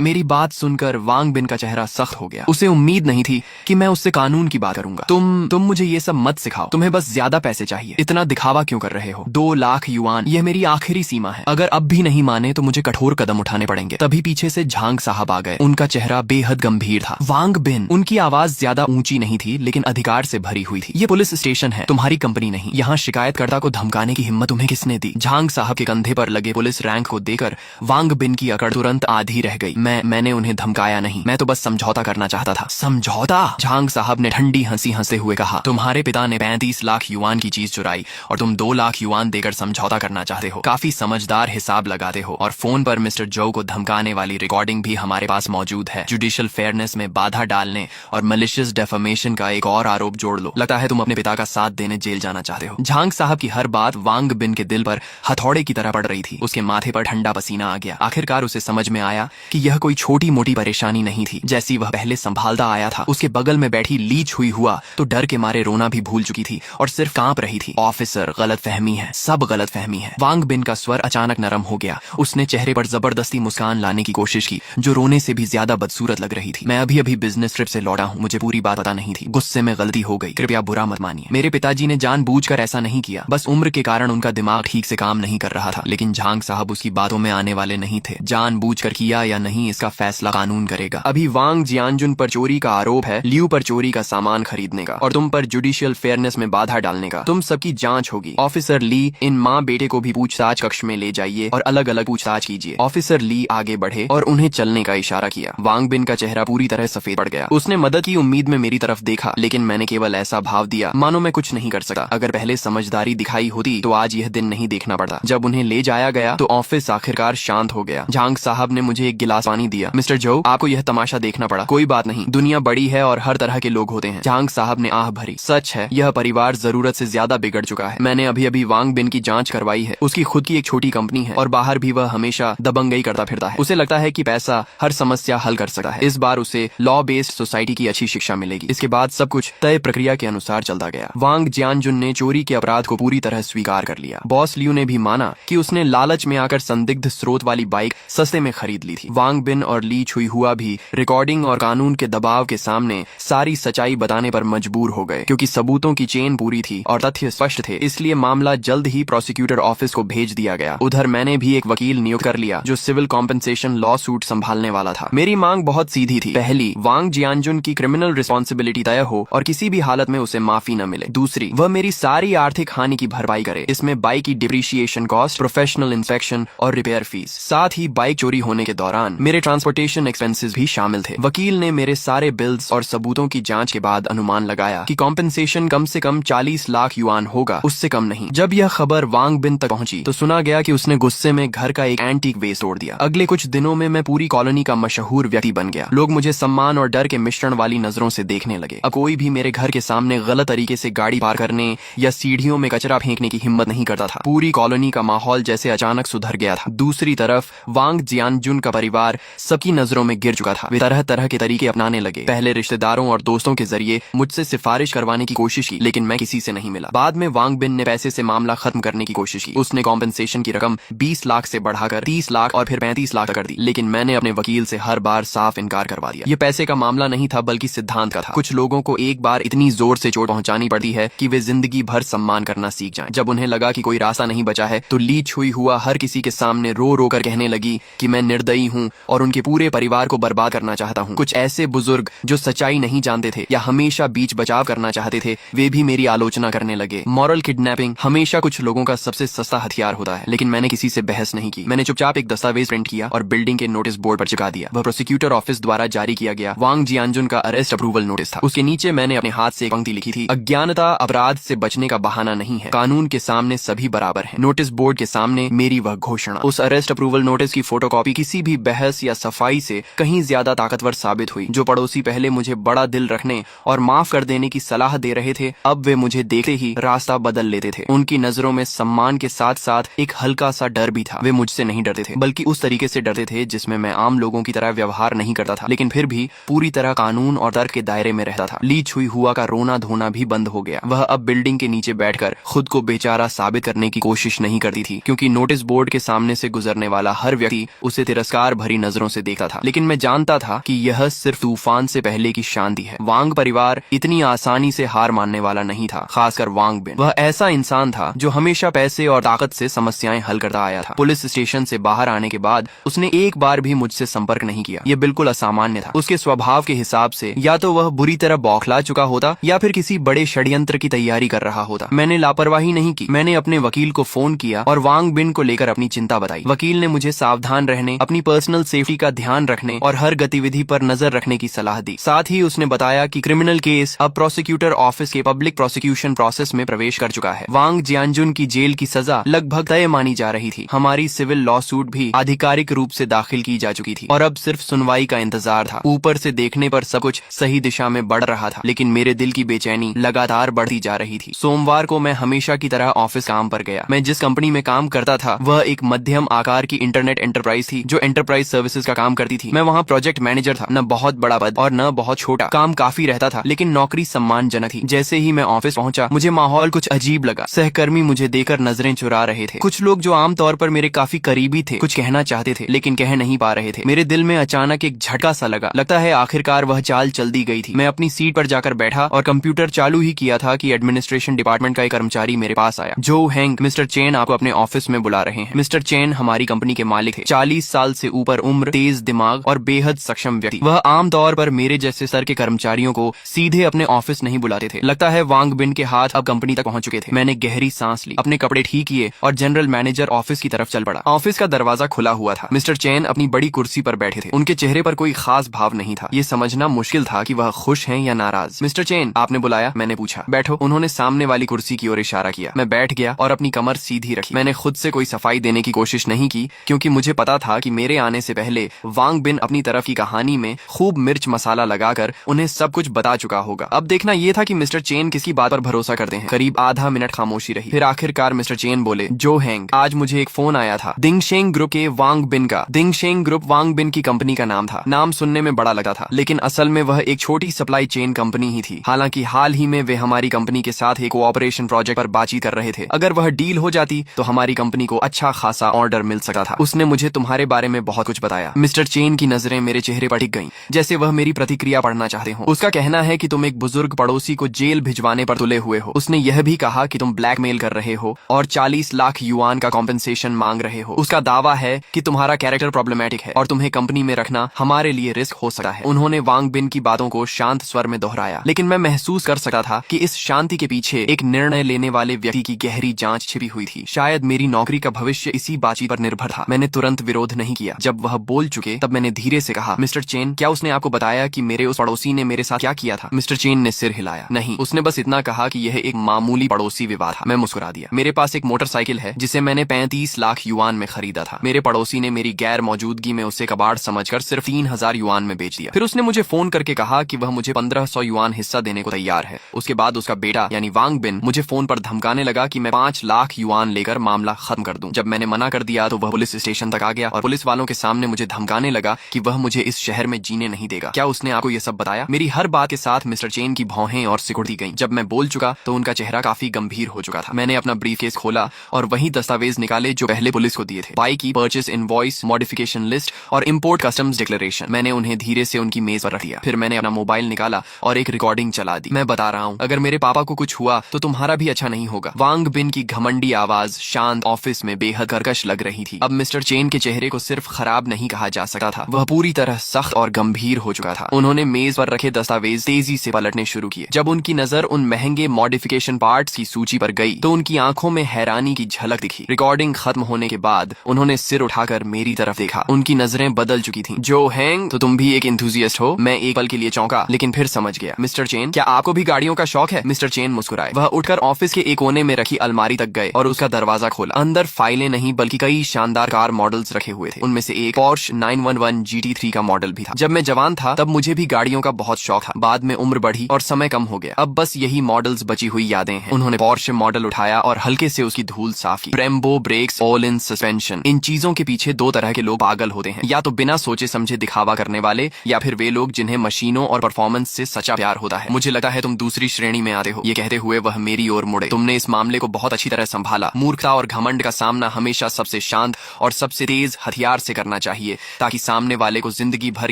मेरी बात सुनकर वांग बिन का चेहरा सख्त हो गया। उसे उम्मीद नहीं थी कि मैं उससे कानून की बात करूंगा। तुम मुझे ये सब मत सिखाओ। तुम्हें बस ज्यादा पैसे चाहिए। इतना दिखावा क्यों कर रहे हो? 2 लाख युआन, यह मेरी आखिरी सीमा है। अगर अब भी नहीं माने तो मुझे कठोर कदम उठाने पड़ेंगे। तभी पीछे से झांग साहब आ गए। उनका चेहरा बेहद गंभीर था। वांग बिन, उनकी आवाज ज्यादा ऊंची नहीं थी लेकिन अधिकार से भरी हुई थी। ये पुलिस स्टेशन है, तुम्हारी कंपनी नहीं। यहाँ शिकायतकर्ता को धमकाने की हिम्मत तुम्हें किसने दी? झांग साहब के कंधे पर लगे पुलिस रैंक को देकर वांग बिन की अकड़ तुरंत आधी रह गई। मैंने उन्हें धमकाया नहीं, मैं तो बस समझौता करना चाहता था। समझौता? झांग साहब ने ठंडी हंसी हंसते हुए कहा, तुम्हारे पिता ने 35 लाख युआन की चीज चुराई और तुम 2 लाख युआन देकर समझौता करना चाहते हो। काफी समझदार हिसाब लगाते हो। और फोन पर मिस्टर जो को धमकाने वाली रिकॉर्डिंग भी हमारे पास मौजूद है। जुडिशियल फेयरनेस में बाधा डालने और मलिशियस डेफेमेशन का एक और आरोप जोड़ लो। लगता है तुम अपने पिता का साथ देने जेल जाना चाहते हो। झांग साहब की हर बात वांग बिन के दिल पर हथौड़े की तरह पड़ रही थी। उसके माथे पर ठंडा पसीना आ गया। आखिरकार उसे समझ में आया कि यह कोई छोटी मोटी परेशानी नहीं थी जैसी वह पहले संभालता आया था। उसके बगल में बैठी ली छुई हुआ तो डर के मारे रोना भी भूल चुकी थी और सिर्फ कांप रही थी। ऑफिसर, गलतफहमी है, सब गलतफहमी है। वांग बिन का स्वर अचानक नरम हो गया। उसने चेहरे पर जबरदस्ती मुस्कान लाने की कोशिश की जो रोने से भी ज्यादा बदसूरत लग रही थी। मैं अभी अभी बिजनेस ट्रिप से लौटा हूँ, मुझे पूरी बात पता नहीं थी। गुस्से में गलती हो गई, कृपया बुरा मत मानिए। मेरे पिताजी ने जानबूझकर ऐसा नहीं किया, बस उम्र के कारण उनका दिमाग ठीक से काम नहीं कर रहा था। लेकिन झांग साहब उसकी बातों में आने वाले नहीं थे। जानबूझकर किया या नहीं इसका फैसला कानून करेगा। अभी वांग जियानजुन पर चोरी का आरोप है, लियू पर चोरी का सामान खरीदने का और तुम पर जुडिशियल फेयरनेस में बाधा डालने का। तुम सबकी जांच होगी। ऑफिसर ली, इन माँ बेटे को भी पूछताछ कक्ष में ले जाइए और अलग अलग पूछताछ कीजिए। ऑफिसर ली आगे बढ़े और उन्हें चलने का इशारा किया। वांग बिन का चेहरा पूरी तरह सफेद पड़ गया। उसने मदद की उम्मीद में मेरी तरफ देखा लेकिन मैंने केवल ऐसा भाव दिया मानो मैं कुछ नहीं कर सकता। अगर पहले समझदारी दिखाई होती तो आज यह दिन नहीं देखना पड़ता। जब उन्हें ले जाया गया तो ऑफिस आखिरकार शांत हो गया। झांग साहब ने मुझे एक गिलास पानी दिया। मिस्टर जो, आपको यह तमाशा देखना पड़ा। कोई बात नहीं, दुनिया बड़ी है और हर तरह के लोग होते हैं। झांग साहब ने आह भरी। सच है, यह परिवार जरूरत से ज्यादा बिगड़ चुका है। मैंने अभी अभी वांग बिन की जांच करवाई है। उसकी खुद की एक छोटी कंपनी है और बाहर भी वह हमेशा दबंगई करता फिरता है। उसे लगता है कि पैसा हर समस्या हल कर सकता है। इस बार उसे लॉ बेस्ड सोसाइटी की अच्छी शिक्षा मिलेगी। इसके बाद सब कुछ तय प्रक्रिया के अनुसार चलता गया। वांग जियानजुन ने चोरी के अपराध को पूरी तरह स्वीकार कर लिया। बॉस लियू ने भी माना कि उसने लालच में आकर संदिग्ध स्रोत वाली बाइक सस्ते में खरीद ली थी। वांग बिन और ली छुई हुआ भी रिकॉर्डिंग और कानून के दबाव के सामने सारी सच्चाई बताने पर मजबूर हो गए। क्योंकि सबूतों की चेन पूरी थी और तथ्य स्पष्ट थे, इसलिए मामला जल्द ही प्रोसिक्यूटर ऑफिस को भेज दिया गया। उधर मैंने भी एक वकील नियुक्त कर लिया जो सिविल कॉम्पेंसेशन लॉ सूट संभालने वाला था। मेरी मांग बहुत सीधी थी। पहली, वांग जियानजुन की क्रिमिनल रिस्पॉन्सिबिलिटी तय हो और किसी भी हालत में उसे माफी न मिले। दूसरी, वह मेरी सारी आर्थिक हानि की भरपाई करे। इसमें बाइक की डिप्रिशिएशन कॉस्ट, प्रोफेशनल इंस्पेक्शन और रिपेयर फीस, साथ ही बाइक चोरी होने के दौरान मेरे ट्रांसपोर्टेशन एक्सपेंसेस भी शामिल थे। वकील ने मेरे सारे बिल्स और सबूतों की जांच के बाद अनुमान लगाया कि कॉम्पेंसेशन कम से कम 40 लाख युआन होगा, उससे कम नहीं। जब यह खबर वांग बिन तक पहुंची तो सुना गया कि उसने गुस्से में घर का एक एंटीक वेस तोड़ दिया। अगले कुछ दिनों में मैं पूरी कॉलोनी का मशहूर व्यक्ति बन गया। लोग मुझे सम्मान और डर के मिश्रण वाली नजरों से देखने लगे। अब कोई भी मेरे घर के सामने गलत तरीके से गाड़ी पार करने या सीढ़ियों में कचरा फेंकने की हिम्मत नहीं करता था। पूरी कॉलोनी का माहौल जैसे अचानक सुधर गया था। दूसरी तरफ वांग जियानजुन का परिवार सबकी नजरों में गिर चुका था। वे तरह तरह के तरीके अपनाने लगे। पहले रिश्तेदारों और दोस्तों के जरिए मुझसे सिफारिश करवाने की कोशिश की लेकिन मैं किसी से नहीं मिला। बाद में वांग बिन ने पैसे से मामला खत्म करने की कोशिश की। उसने कॉम्पेंसेशन की रकम 20 लाख से बढ़ाकर 30 लाख और फिर 35 लाख तक कर दी। लेकिन मैंने अपने वकील से हर बार साफ इनकार करवा दिया। ये पैसे का मामला नहीं था बल्कि सिद्धांत का था। कुछ लोगों को एक बार इतनी जोर से चोट पहुंचानी पड़ती है कि वे जिंदगी भर सम्मान करना सीख जाएं। जब उन्हें लगा कि कोई रास्ता नहीं बचा है तो ली छुई हुआ हर किसी के सामने रो रो कर कहने लगी कि मैं निर्दयी हूँ और उनके पूरे परिवार को बर्बाद करना चाहता हूँ। कुछ ऐसे बुजुर्ग जो सच्चाई नहीं जानते थे या हमेशा बीच बचाव करना चाहते थे, वे भी मेरी आलोचना करने लगे। मॉरल किडनैपिंग हमेशा कुछ लोगों का सबसे सस्ता हथियार होता है, लेकिन मैंने किसी से बहस नहीं की। मैंने चुपचाप एक दस्तावेज प्रिंट किया और बिल्डिंग के नोटिस बोर्ड पर चिपका दिया। वह प्रोसिक्यूटर ऑफिस द्वारा जारी किया गया वांग जियानजुन का अरेस्ट अप्रूवल नोटिस था। उसके नीचे मैंने अपने हाथ से एक पंक्ति लिखी थी, अज्ञानता अपराध से बचने का बहाना नहीं है, कानून के सामने सभी बराबर हैं। नोटिस बोर्ड के सामने मेरी वह घोषणा। उस अरेस्ट अप्रूवल नोटिस की फोटोकॉपी किसी भी बहस या सफाई से कहीं ज्यादा ताकतवर साबित हुई। जो पड़ोसी पहले मुझे बड़ा दिल रखने और माफ कर देने की सलाह दे रहे थे, अब वे मुझे देखते ही रास्ता बदल लेते थे। उनकी नजरों में सम्मान के साथ साथ एक हल्का सा डर भी था। वे मुझसे नहीं डरते थे बल्कि उस तरीके से डरते थे जिसमें मैं आम लोगों की तरह व्यवहार नहीं करता था, लेकिन फिर भी पूरी तरह कानून और तर्क के दायरे में रहता था। ली छुई हुआ का रोना धोना भी बंद हो गया। वह अब बिल्डिंग के नीचे बैठकर खुद को बेचारा साबित करने की कोशिश खुश नहीं करती थी, क्योंकि नोटिस बोर्ड के सामने से गुजरने वाला हर व्यक्ति उसे तिरस्कार भरी नजरों से देखता था। लेकिन मैं जानता था कि यह सिर्फ तूफान से पहले की शांति है। वांग परिवार इतनी आसानी से हार मानने वाला नहीं था, खासकर वांग बिन। वह ऐसा इंसान था जो हमेशा पैसे और ताकत से समस्याएं हल करता आया था। पुलिस स्टेशन से बाहर आने के बाद उसने एक बार भी मुझसे संपर्क नहीं किया। यह बिल्कुल असामान्य था। उसके स्वभाव के हिसाब से या तो वह बुरी तरह बौखला चुका होता या फिर किसी बड़े षड्यंत्र की तैयारी कर रहा होता। मैंने लापरवाही नहीं की। मैंने अपने वकील को फोन किया और वांग बिन को लेकर अपनी चिंता बताई। वकील ने मुझे सावधान रहने, अपनी पर्सनल सेफ्टी का ध्यान रखने और हर गतिविधि पर नजर रखने की सलाह दी। साथ ही उसने बताया कि क्रिमिनल केस अब प्रोसिक्यूटर ऑफिस के पब्लिक प्रोसिक्यूशन प्रोसेस में प्रवेश कर चुका है। वांग जियानजुन की जेल की सजा लगभग तय मानी जा रही थी। हमारी सिविल लॉ सूट भी आधिकारिक रूप से दाखिल की जा चुकी थी और अब सिर्फ सुनवाई का इंतजार था। ऊपर से देखने पर सब कुछ सही दिशा में बढ़ रहा था, लेकिन मेरे दिल की बेचैनी लगातार बढ़ती जा रही थी। सोमवार को मैं हमेशा की तरह ऑफिस काम पर गया। मैं जिस कंपनी में काम करता था वह एक मध्यम आकार की इंटरनेट एंटरप्राइज थी जो एंटरप्राइज सर्विसेज का काम करती थी। मैं वहाँ प्रोजेक्ट मैनेजर था। न बहुत बड़ा पद और न बहुत छोटा। काम काफी रहता था, लेकिन नौकरी सम्मानजनक थी। जैसे ही मैं ऑफिस पहुंचा मुझे माहौल कुछ अजीब लगा। सहकर्मी मुझे देकर नजरें चुरा रहे थे। कुछ लोग जो आमतौर पर मेरे काफी करीबी थे कुछ कहना चाहते थे, लेकिन कह नहीं पा रहे थे। मेरे दिल में अचानक एक झटका सा लगा। लगता है आखिरकार वह चाल चल दी गई थी। मैं अपनी सीट पर जाकर बैठा और कंप्यूटर चालू ही किया था कि एडमिनिस्ट्रेशन डिपार्टमेंट का एक कर्मचारी मेरे पास आया। जो हैंग, मिस्टर चेन आपको अपने ऑफिस में बुला रहे हैं। मिस्टर चेन हमारी कंपनी के मालिक थे। 40 साल से ऊपर उम्र, तेज दिमाग और बेहद सक्षम व्यक्ति। वह आमतौर पर मेरे जैसे स्तर के कर्मचारियों को सीधे अपने ऑफिस नहीं बुलाते थे। लगता है वांग बिन के हाथ अब कंपनी तक पहुंच चुके थे। मैंने गहरी सांस ली, अपने कपड़े ठीक किए और जनरल मैनेजर ऑफिस की तरफ चल पड़ा। ऑफिस का दरवाजा खुला हुआ था। मिस्टर चेन अपनी बड़ी कुर्सी पर बैठे थे। उनके चेहरे पर कोई खास भाव नहीं था। ये समझना मुश्किल था कि वह खुश हैं या नाराज। मिस्टर चेन, आपने बुलाया? मैंने पूछा। बैठो। उन्होंने सामने वाली कुर्सी की ओर इशारा किया। मैं बैठ गया और अपनी कमर सीधी रखी। मैंने खुद से कोई सफाई देने की कोशिश नहीं की, क्योंकि मुझे पता था कि मेरे आने से पहले वांग बिन अपनी तरफ की कहानी में खूब मिर्च मसाला लगाकर उन्हें सब कुछ बता चुका होगा। अब देखना यह था कि मिस्टर चेन किसी बात पर भरोसा करते हैं। करीब आधा मिनट खामोशी रही। फिर आखिरकार मिस्टर चेन बोले, जो हैंग, आज मुझे एक फोन आया था दिंगशेंग ग्रुप के वांग बिन का। दिंगशेंग ग्रुप वांग बिन की कंपनी का नाम था। नाम सुनने में बड़ा लगा था, लेकिन असल में वह एक छोटी सप्लाई चेन कंपनी ही थी। हालांकि हाल ही में वे हमारी कंपनी के साथ एक कोऑपरेशन प्रोजेक्ट पर बातचीत कर रहे थे। अगर वह डील हो जाती तो हमारी कंपनी को अच्छा खासा ऑर्डर मिल सकता था। उसने मुझे तुम्हारे बारे में बहुत कुछ बताया। मिस्टर चेन की नजरें मेरे चेहरे पर टिक गईं, जैसे वह मेरी प्रतिक्रिया पढ़ना चाहते हो। उसका कहना है कि तुम एक बुजुर्ग पड़ोसी को जेल भिजवाने पर तुले हुए हो। उसने यह भी कहा कि तुम ब्लैकमेल कर रहे हो और 40 लाख युआन का कॉम्पेंसेशन मांग रहे हो। उसका दावा है कि तुम्हारा कैरेक्टर प्रॉब्लमैटिक है और तुम्हें कंपनी में रखना हमारे लिए रिस्क हो सकता है। उन्होंने वांग बिन की बातों को शांत स्वर में दोहराया, लेकिन मैं महसूस कर सकता था कि इस शांति के पीछे एक निर्णय लेने वाले व्यक्ति की गहरी जांच छिपी हुई थी। शायद मेरी नौकरी का भविष्य इसी बातचीत पर निर्भर था। मैंने तुरंत विरोध नहीं किया। जब वह बोल चुके तब मैंने धीरे से कहा, मिस्टर चेन, क्या उसने आपको बताया कि मेरे उस पड़ोसी ने मेरे साथ क्या किया था? मिस्टर चेन ने सिर हिलाया। नहीं, उसने बस इतना कहा कि यह एक मामूली पड़ोसी विवाद था। मैं मुस्कुरा दिया। मेरे पास एक मोटरसाइकिल है जिसे मैंने 35 लाख युआन में खरीदा था। मेरे पड़ोसी ने मेरी गैर मौजूदगी में उसे कबाड़ समझकर सिर्फ 3000 युआन में बेच दिया। फिर उसने मुझे फोन करके कहा कि वह मुझे 1500 युआन हिस्सा देने को तैयार है। उसके बाद उसका बेटा यानी वांग बिन मुझे फोन पर धमकाने लगा कि मैं 5 लाख युआन लेकर मामला खत्म कर दूं। जब मैंने मना कर दिया तो वह पुलिस स्टेशन तक आ गया और पुलिस वालों के सामने मुझे धमकाने लगा कि वह मुझे इस शहर में जीने नहीं देगा। क्या उसने आपको यह सब बताया? मेरी हर बात के साथ मिस्टर चेन की भौहें और सिकुड़ती गईं। जब मैं बोल चुका तो उनका चेहरा काफी गंभीर हो चुका था। मैंने अपना ब्रीफकेस खोला और वही दस्तावेज निकाले जो पहले पुलिस को दिए थे। बाइक की परचेस इनवॉइस, मॉडिफिकेशन लिस्ट और इंपोर्ट कस्टम्स डिक्लेरेशन। मैंने उन्हें धीरे से उनकी मेज पर रख दिया। फिर मैंने अपना मोबाइल निकाला और एक रिकॉर्डिंग चला दी। मैं बता रहा हूँ, अगर मेरे पापा को कुछ हुआ तो तुम्हारा भी अच्छा नहीं होगा। वांग बिन की घमंडी आवाज शांत ऑफिस में बेहद कर्कश लग रही थी। अब मिस्टर चेन के चेहरे को सिर्फ खराब नहीं कहा जा सकता था, वह पूरी तरह सख्त और गंभीर हो चुका था। उन्होंने मेज पर रखे दस्तावेज तेजी से पलटने शुरू किए। जब उनकी नजर उन महंगे मॉडिफिकेशन पार्ट्स की सूची पर गई तो उनकी आंखों में हैरानी की झलक दिखी। रिकॉर्डिंग खत्म होने के बाद उन्होंने सिर उठाकर मेरी तरफ देखा। उनकी नजरें बदल चुकी थीं। जो हैंग, तो तुम भी एक एंथुसियास्ट हो? मैं एक पल के लिए चौंका, लेकिन फिर समझ गया। मिस्टर चेन, क्या आपको भी गाड़ियों का शौक है? मिस्टर चेन मुस्कुराए। वह उठकर ऑफिस के एक कोने में रखी अलमारी तक गए और उसका दरवाजा खोला। अंदर फाइलें नहीं बल्कि कई शानदार कार मॉडल्स रखे हुए थे। उनमें से एक पोर्श 911 GT3 का मॉडल भी था। जब मैं जवान था तब मुझे भी गाड़ियों का बहुत शौक था। बाद में उम्र बढ़ी और समय कम हो गया। अब बस यही मॉडल्स बची हुई यादें हैं। उन्होंने पोर्श मॉडल उठाया और हल्के से उसकी धूल साफ की। Brembo brakes, all in suspension, इन चीजों के पीछे दो तरह के लोग पागल होते हैं, या तो बिना सोचे समझे दिखावा करने वाले, या फिर वे लोग जिन्हें मशीनों और परफॉर्मेंस से सच्चा प्यार होता है। मुझे लगा है तुम दूसरी श्रेणी में आते हो। ये कहते हुए वह मेरी ओर मुड़े। तुमने इस मामले को बहुत अच्छी तरह संभाला मूर्खता मूर्खता और घमंड का सामना हमेशा सबसे शांत और सबसे तेज हथियार से करना चाहिए, ताकि सामने वाले को जिंदगी भर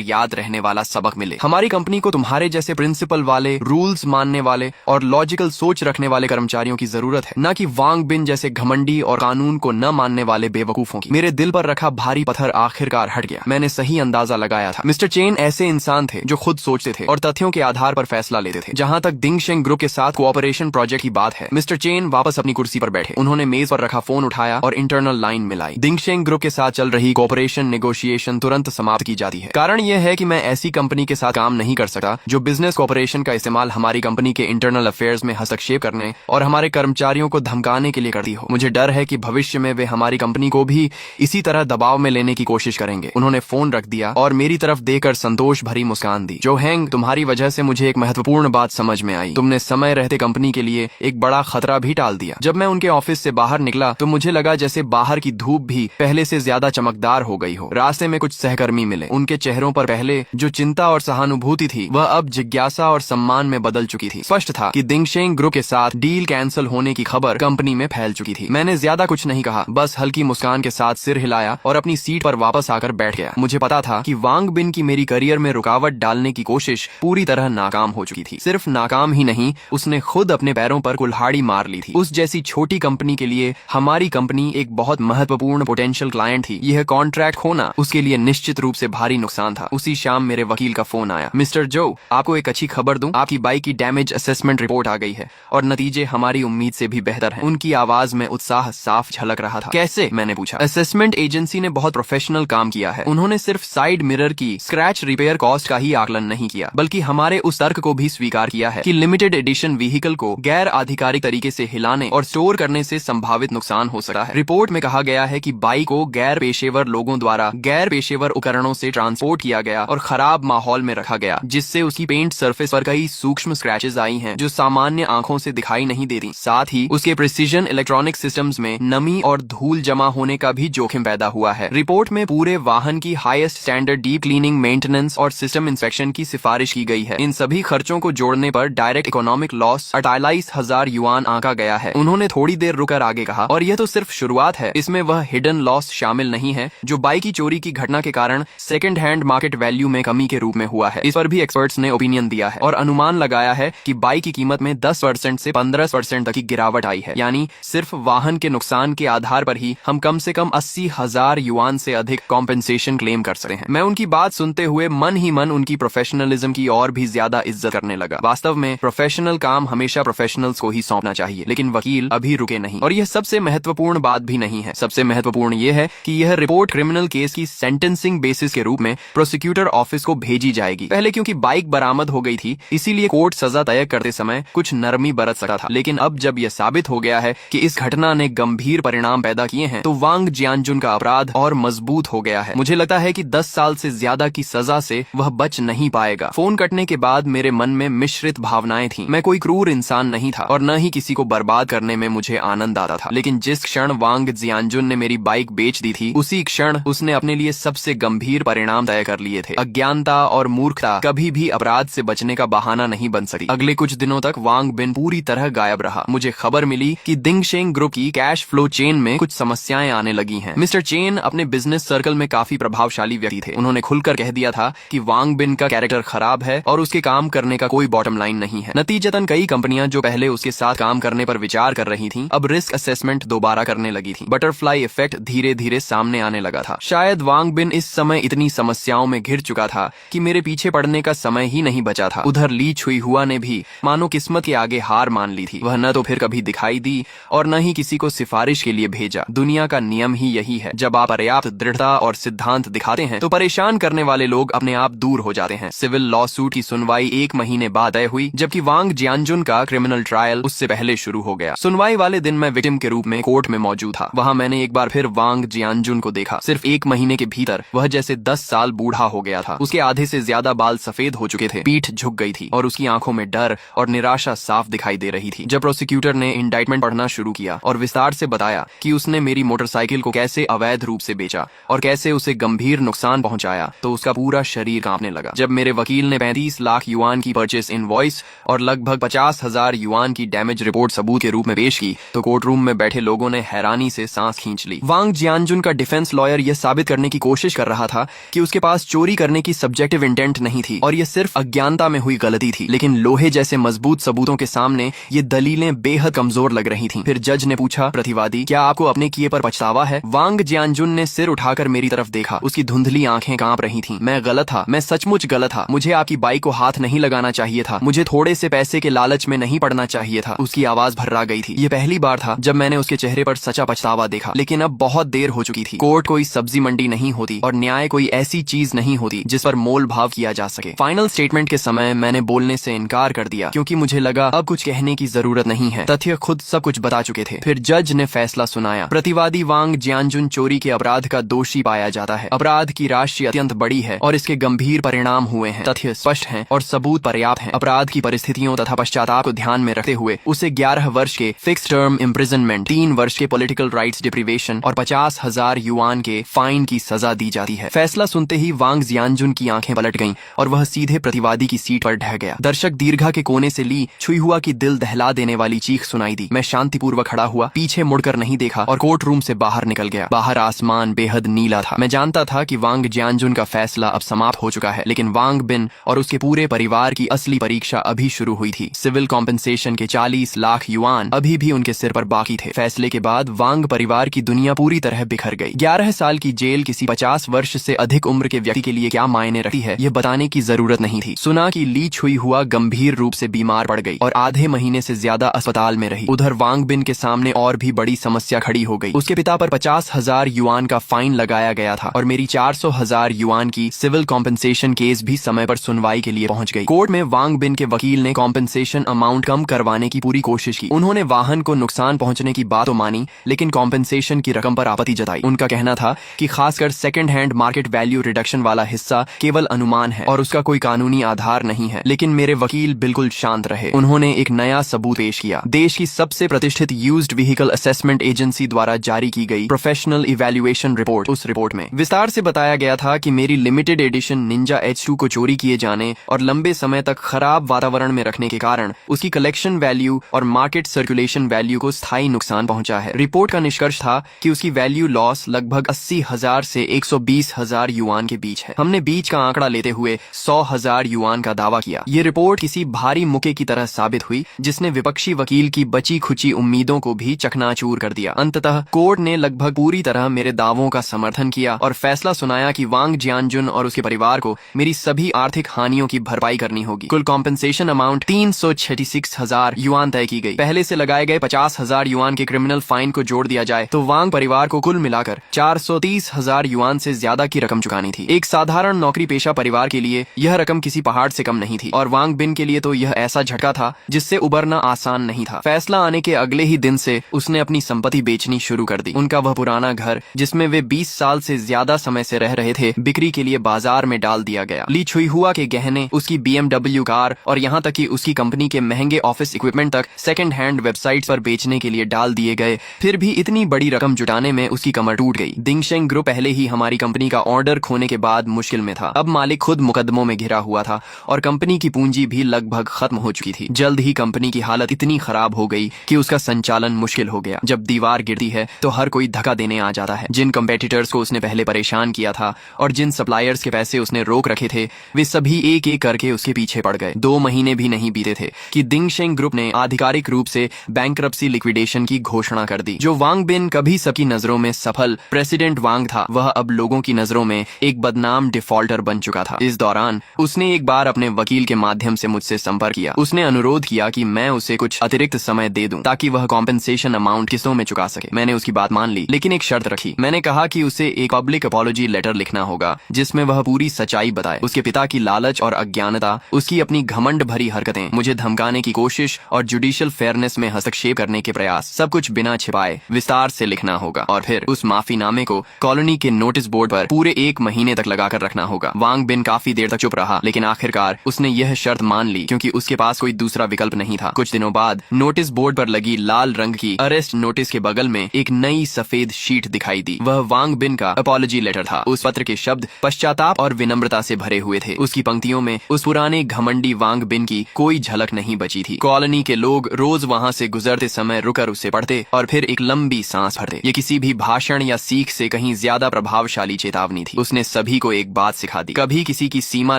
याद रहने वाला सबक मिले। हमारी कंपनी को तुम्हारे जैसे प्रिंसिपल वाले, रूल्स मानने वाले और लॉजिकल सोच रखने वाले कर्मचारियों की जरूरत है, न कि वांग बिन जैसे घमंडी और कानून को न मानने वाले बेवकूफों की। मेरे दिल पर रखा भारी पत्थर आखिरकार हट गया। मैंने सही अंदाजा लगाया था। मिस्टर चेन ऐसे इंसान थे जो खुद सोचते थे और तथ्यों के आधार पर फैसला लेते थे। जहां तक दिंगशेंग ग्रुप के साथ कोऑपरेशन प्रोजेक्ट की बात है, मिस्टर चेन वापस अपनी कुर्सी पर बैठे। उन्होंने मेज पर रखा फोन उठाया और इंटरनल लाइन मिलाई। दिंगशेंग ग्रुप के साथ चल रही कोऑपरेशन नेगोशिएशन तुरंत समाप्त की जाती है। कारण यह है कि मैं ऐसी कंपनी के साथ काम नहीं कर सकता जो बिजनेस कोऑपरेशन का इस्तेमाल हमारी कंपनी के इंटरनल अफेयर्स में हस्तक्षेप करने और हमारे कर्मचारियों को धमकाने के लिए करती हो। मुझे डर है कि भविष्य में वे हमारी कंपनी को भी इसी तरह दबाव में लेने की कोशिश करेंगे। उन्होंने फोन रख दिया और मेरी तरफ देखकर संतोष भरी मुस्कान दी। जो हैंग, तुम्हारी वजह से मुझे एक महत्वपूर्ण बात समझ में आई। तुमने समय रहते कंपनी के लिए एक बड़ा खतरा भी टाल दिया। जब मैं उनके ऑफिस से बाहर निकला तो मुझे लगा जैसे बाहर की धूप भी पहले से ज्यादा चमकदार हो गई हो। रास्ते में कुछ सहकर्मी मिले। उनके चेहरों पर पहले जो चिंता और सहानुभूति थी वह अब जिज्ञासा और सम्मान में बदल चुकी थी। स्पष्ट था कि दिंगशेंग ग्रुप के साथ डील कैंसिल होने की खबर कंपनी में फैल चुकी थी। मैंने ज्यादा कुछ नहीं कहा, बस हल्की मुस्कान के साथ सिर हिलाया और अपनी सीट पर वापस आकर बैठ गया। मुझे पता था कि वांग बिन की मेरी करियर में रुकावट डालने की कोशिश पूरी तरह नाकाम हो चुकी थी। सिर्फ नाकाम ही नहीं, उसने खुद अपने पैरों पर कुल्हाड़ी मार ली थी। उस जैसी छोटी कंपनी के लिए हमारी कंपनी एक बहुत महत्वपूर्ण पोटेंशियल क्लाइंट थी। यह कॉन्ट्रैक्ट खोना उसके लिए निश्चित रूप से भारी नुकसान था। उसी शाम मेरे वकील का फोन आया। मिस्टर जो, आपको एक अच्छी खबर दूं, आपकी बाइक की डैमेज असेसमेंट रिपोर्ट आ गई है और नतीजे हमारी उम्मीद से भी बेहतर हैं। उनकी आवाज में उत्साह साफ झलक रहा था। कैसे? मैंने पूछा। असेसमेंट एजेंसी ने बहुत प्रोफेशनल काम किया है। उन्होंने सिर्फ साइड मिरर की स्क्रैच रिपेयर कॉस्ट का ही आकलन नहीं किया, बल्कि हमारे उस तर्क को भी स्वीकार किया है कि लिमिटेड एडिशन व्हीकल को गैर आधिकारिक तरीके से हिलाने और स्टोर करने से संभावित नुकसान हो सकता है। रिपोर्ट में कहा गया है कि बाइक को गैर पेशेवर लोगों द्वारा गैर पेशेवर उपकरणों से ट्रांसपोर्ट किया गया और खराब माहौल में रखा गया, जिससे उसकी पेंट सरफेस पर कई सूक्ष्म स्क्रैचेस आई हैं जो सामान्य आंखों से दिखाई नहीं देती। साथ ही उसके प्रिसीजन इलेक्ट्रॉनिक सिस्टम्स में नमी और धूल जमा होने का भी जोखिम पैदा हुआ है। रिपोर्ट में पूरे वाहन की highest standard deep cleaning, maintenance और सिस्टम इंस्पेक्शन की सिफारिश की गई है। इन सभी खर्चों को जोड़ने पर डायरेक्ट इकोनॉमिक लॉस 48,000 युआन आंका गया है। उन्होंने थोड़ी देर रुकर आगे कहा, और यह तो सिर्फ शुरुआत है, इसमें वह हिडन लॉस शामिल नहीं है जो बाइक की चोरी की घटना के कारण सेकंड हैंड मार्केट वैल्यू में कमी के रूप में हुआ है। इस पर भी एक्सपर्ट्स ने ओपिनियन दिया है और अनुमान लगाया है कि बाइक की कीमत में 10% से 15% तक की गिरावट आई है। यानी सिर्फ वाहन के नुकसान के आधार पर ही हम कम से कम 80,000 युआन से अधिक कॉम्पेंसेशन क्लेम कर सकते हैं। मैं उनकी बात सुनते हुए मन ही मन उनकी प्रोफेशनलिज्म की और भी ज्यादा इज्जत करने लगा। वास्तव में प्रोफेशनल काम हमेशा प्रोफेशनल्स को ही सौंपना चाहिए, लेकिन वकील अभी रुके नहीं। और यह सबसे महत्वपूर्ण बात भी नहीं है। सबसे महत्वपूर्ण यह है कि यह रिपोर्ट क्रिमिनल केस की सेंटेंसिंग बेसिस के रूप में प्रोसिक्यूटर ऑफिस को भेजी जाएगी। पहले क्योंकि बाइक बरामद हो गई थी, इसीलिए कोर्ट सजा तय करते समय कुछ नरमी बरत सकता था, लेकिन अब जब यह साबित हो गया है कि इस घटना ने गंभीर परिणाम पैदा किए हैं, तो वांग जियानजुन का अपराध और मजबूत हो गया है। मुझे लगता है कि 10 साल से ज्यादा की सजा से वह बच नहीं पाएगा। फोन कटने के बाद मेरे मन में मिश्रित भावनाएं थीं। मैं कोई क्रूर इंसान नहीं था और न ही किसी को बर्बाद करने में मुझे आनंद आता था, लेकिन जिस क्षण वांग जियानजुन ने मेरी बाइक बेच दी थी, उसी क्षण उसने अपने लिए सबसे गंभीर परिणाम तय कर लिए थे। अज्ञानता और मूर्खता कभी भी अपराध से बचने का बहाना नहीं बन सकती। अगले कुछ दिनों तक वांग बिन पूरी तरह गायब रहा। मुझे खबर मिली कि दिंगशेंग ग्रुप की कैश फ्लो चेन में कुछ समस्याएं आने लगी हैं। मिस्टर चेन अपने बिजनेस सर्कल में काफी प्रभावशाली व्यक्ति थे। उन्होंने खुलकर कह दिया था कि वांग बिन का कैरेक्टर खराब है और उसके काम करने का कोई बॉटम लाइन नहीं है। नतीजतन कई कंपनियां जो पहले उसके साथ काम करने पर विचार कर रही थीं, अब रिस्क असेसमेंट दोबारा करने लगी थीं। बटरफ्लाई इफेक्ट धीरे धीरे सामने आने लगा था। शायद वांग बिन इस समय इतनी समस्याओं में घिर चुका था कि मेरे पीछे पड़ने का समय ही नहीं बचा था। उधर ली छुई हुआ ने भी मानो किस्मत के आगे हार मान ली थी। वह न तो फिर कभी दिखाई दी और न ही किसी को सिफारिश के लिए भेजा। दुनिया का नियम ही यही है, जब आप पर्याप्त दृढ़ता और सिद्धांत दिखाते हैं तो परेशान करने वाले लोग अपने आप दूर हो जाते हैं। सिविल लॉ सूट की सुनवाई 1 महीने बाद तय हुई, जबकि वांग जियानजुन का क्रिमिनल ट्रायल उससे पहले शुरू हो गया। सुनवाई वाले दिन मैं विक्टिम के रूप में कोर्ट में मौजूद था। वहां मैंने एक बार फिर वांग जियानजुन को देखा। सिर्फ 1 महीने के भीतर वह जैसे 10 साल बूढ़ा हो गया था। उसके आधे से ज्यादा बाल सफेद हो चुके थे, पीठ झुक गई थी और उसकी आंखों में डर और निराशा साफ दिखाई दे रही थी। जब प्रोसिक्यूटर ने इंडाइटमेंट पढ़ना शुरू किया और विस्तार से बताया कि उसने मेरी मोटरसाइकिल को कैसे अवैध रूप से बेचा और कैसे उसे गंभीर नुकसान पहुंचाया, तो उसका पूरा शरीर कांपने लगा। जब मेरे वकील ने 35 लाख युआन की परचेस इनवॉइस और लगभग 50,000 युआन की डैमेज रिपोर्ट सबूत के रूप में पेश की, तो कोर्ट रूम में बैठे लोगों ने हैरानी से सांस खींच ली। वांग जियानजुन का डिफेंस लॉयर यह साबित करने की कोशिश कर रहा था कि उसके पास चोरी करने की सब्जेक्टिव इंटेंट नहीं थी और यह सिर्फ अज्ञानता में हुई गलती थी, लेकिन लोहे जैसे मजबूत सबूतों के सामने ये दलीलें बेहद कमजोर लग रही थीं। फिर जज ने पूछा, प्रतिवादी, क्या आपको अपने किए पर पछतावा है? वांग जियानजुन ने सिर उठाकर मेरी तरफ देखा। उसकी धुंधली आंखें कांप रही थीं। मैं गलत था, मैं सचमुच गलत था। मुझे आपकी बाइक को हाथ नहीं लगाना चाहिए था। मुझे थोड़े से पैसे के लालच में नहीं पड़ना चाहिए था। उसकी आवाज भर्रा गई थी। ये पहली बार था जब मैंने उसके चेहरे पर सच्चा पछतावा देखा, लेकिन अब बहुत देर हो चुकी थी। कोर्ट कोई सब्जी मंडी नहीं होती और न्याय कोई ऐसी चीज नहीं होती जिस पर मोल भाव किया जा सके। फाइनल स्टेटमेंट के समय मैंने बोलने से इनकार कर दिया क्योंकि मुझे लगा अब कुछ कहने की जरूरत नहीं है। तथ्य खुद सब कुछ बता चुके थे। फिर जज ने फैसला सुनाया। प्रतिवादी वांग जियानजुन चोरी के अपराध का दोषी पाया जाता है। अपराध की राशि अत्यंत बड़ी है और इसके गंभीर परिणाम हुए हैं। तथ्य स्पष्ट हैं और सबूत पर्याप्त हैं। अपराध की परिस्थितियों तथा पश्चाताप को ध्यान में रखते हुए उसे 11 वर्ष के फिक्स टर्म इम्प्रिजनमेंट, 3 वर्ष के पॉलिटिकल राइट्स डिप्रीवेशन और 50,000 युआन के फाइन की सजा दी जाती है। फैसला सुनते ही वांग जियानजुन की आंखें पलट गईं और वह सीधे प्रतिवादी की सीट पर ढह गया। दर्शक दीर्घा के कोने से ली छुई हुआ की दिल दहला देने वाली चीख सुनाई दी। मैं शांतिपूर्वक खड़ा हुआ, पीछे मुड़कर नहीं देखा और कोर्ट रूम से बाहर निकल गया। बाहर आसमान बेहद नीला था। मैं जानता था कि वांग जियानजुन का फैसला अब समाप्त हो चुका है, लेकिन वांग बिन और उसके पूरे परिवार की असली परीक्षा अभी शुरू हुई थी। सिविल कॉम्पेंसेशन के 40 लाख युआन अभी भी उनके सिर पर बाकी थे। फैसले के बाद वांग परिवार की दुनिया पूरी तरह बिखर गई। 11 साल की जेल किसी 50 वर्ष से अधिक उम्र के व्यक्ति के लिए क्या मायने रखती है, यह बताने की जरूरत नहीं थी। सुना कि ली छुई हुआ गंभीर रूप से बीमार पड़ गई और आधे महीने से ज्यादा अस्पताल में रही। उधर वांग बिन के सामने और भी बड़ी समस्या खड़ी हो गई। उसके पिता पर 50,000 युआन का फाइन लगाया गया था और मेरी 400,000 युआन की सिविल कॉम्पेंसेशन केस भी समय पर सुनवाई के लिए पहुंच गई। कोर्ट में वांग बिन के वकील ने कॉम्पेंसेशन अमाउंट कम करवाने की पूरी कोशिश की। उन्होंने वाहन को नुकसान पहुंचने की बात तो मानी, लेकिन कॉम्पेंसेशन की रकम पर आपत्ति जताई। उनका कहना था कि खासकर second hand market value reduction वाला हिस्सा केवल अनुमान है और उसका कोई कानूनी आधार नहीं है। लेकिन मेरे वकील बिल्कुल शांत रहे। उन्होंने एक नया सबूत पेश किया। देश की सबसे प्रतिष्ठित यूज्ड व्हीकल असेसमेंट एजेंसी द्वारा जारी की गई प्रोफेशनल इवैल्यूएशन रिपोर्ट। उस रिपोर्ट में विस्तार से बताया गया था कि मेरी लिमिटेड एडिशन निंजा H2 को चोरी किए जाने और लंबे समय तक खराब वातावरण में रखने के कारण उसकी कलेक्शन वैल्यू और मार्केट सर्कुलेशन वैल्यू को स्थायी नुकसान पहुंचा है। रिपोर्ट का निष्कर्ष था कि उसकी वैल्यू लॉस लगभग 80,000 से 120,000 युआन के बीच है। हमने बीच का आंकड़ा लेते हुए 100,000 युआन का दावा किया। ये रिपोर्ट किसी भारी मुक्के की तरह साबित हुई जिसने विपक्षी वकील की बची खुची उम्मीदों को भी चकनाचूर कर दिया। अंततः कोर्ट ने लगभग पूरी तरह मेरे दावों का समर्थन किया और फैसला सुनाया कि वांग जियानजुन और उसके परिवार को मेरी सभी आर्थिक हानियों की भरपाई करनी होगी। कुल कॉम्पेंसेशन अमाउंट 336,000 युआन तय की गई। पहले से लगाए गए 50,000 युआन के क्रिमिनल फाइन को जोड़ दिया जाए तो वांग परिवार को कुल मिलाकर 430,000 युआन से ज्यादा की रकम चुकानी थी। एक साधारण नौकरी पेशा परिवार के लिए यह रकम किसी पहाड़ से कम नहीं थी और वांग बिन के लिए तो यह ऐसा झटका था जिससे उबरना आसान नहीं था। फैसला आने के अगले ही दिन से उसने अपनी संपत्ति बेचनी शुरू कर दी। उनका वह पुराना घर जिसमें वे 20 साल से ज्यादा समय से रह रहे थे, बिक्री के लिए बाजार में डाल दिया गया। ली छुई हुआ के गहने, उसकी BMW कार और यहाँ तक कि उसकी कंपनी के महंगे ऑफिस इक्विपमेंट तक सेकंड हैंड वेबसाइट्स पर बेचने के लिए डाल दिए गए। फिर भी इतनी बड़ी रकम जुटाने में उसकी कमर टूट गई। दिंगशेंग ग्रुप पहले ही हमारी कंपनी का ऑर्डर खोने के बाद मुश्किल में था। अब मालिक खुद मुकदमों में घिरा हुआ था और कंपनी की पूंजी भी लगभग खत्म हो चुकी थी। जल्द ही कंपनी की हालत इतनी खराब हो गई कि उसका संचालन मुश्किल हो गया। जब दीवार गिरती है तो हर कोई धक्का देने आ जाता है। जिन कंपेटिटर्स को उसने पहले परेशान किया था और जिन सप्लायर्स के पैसे उसने रोक रखे थे, वे सभी एक एक करके उसके पीछे पड़ गए। 2 महीने भी नहीं बीते थे कि दिंगशेंग ग्रुप ने आधिकारिक रूप से बैंक्रप्सी लिक्विडेशन की घोषणा कर दी। जो वांग बिन कभी सबकी नजरों में सफल प्रेसिडेंट वांग था, वह अब लोगों की नजरों में एक बदनाम डिफॉल्टर बन चुका था। इस दौरान उसने एक बार अपने वकील के माध्यम से मुझसे संपर्क किया। उसने अनुरोध किया कि मैं उसे कुछ अतिरिक्त समय दे दूं ताकि वह कॉम्पेंसेशन अमाउंट किस्तों में चुका सके। मैंने उसकी बात मान ली, लेकिन एक शर्त रखी। मैंने कहा कि उसे एक पब्लिक अपॉलॉजी लेटर लिखना होगा जिसमें वह पूरी सच्चाई बताए। उसके पिता की लालच और अज्ञानता, उसकी अपनी घमंड भरी हरकतें, मुझे धमकाने की कोशिश और जुडिशियल फेयरनेस में हस्तक्षेप करने के प्रयास, सब कुछ बिना छिपाए विस्तार से लिखना होगा और फिर उस माफीनामे को कॉलोनी के नोटिस बोर्ड पर पूरे 1 महीने तक लगाकर रखना होगा। वांग बिन काफी देर तक चुप रहा, लेकिन आखिरकार उसने यह शर्त मान ली क्योंकि उसके पास कोई दूसरा विकल्प नहीं था। कुछ दिनों बाद नोटिस बोर्ड पर लगी लाल रंग की अरेस्ट नोटिस के बगल में एक नई सफेद शीट दिखाई दी। वह वांग बिन का अपॉलॉजी लेटर था। उस पत्र के शब्द पश्चाताप और विनम्रता से भरे हुए थे। उसकी पंक्तियों में उस पुराने घमंडी वांग बिन की कोई झलक नहीं बची थी। कॉलोनी के लोग रोज वहाँ से गुजरते समय रुक कर उसे पढ़ते और फिर एक लंबी सांस भरते। ये किसी भी भाषण या सीख से कहीं ज्यादा प्रभावशाली चेतावनी थी। उसने सभी को एक बात सिखा दी, कभी किसी की सीमा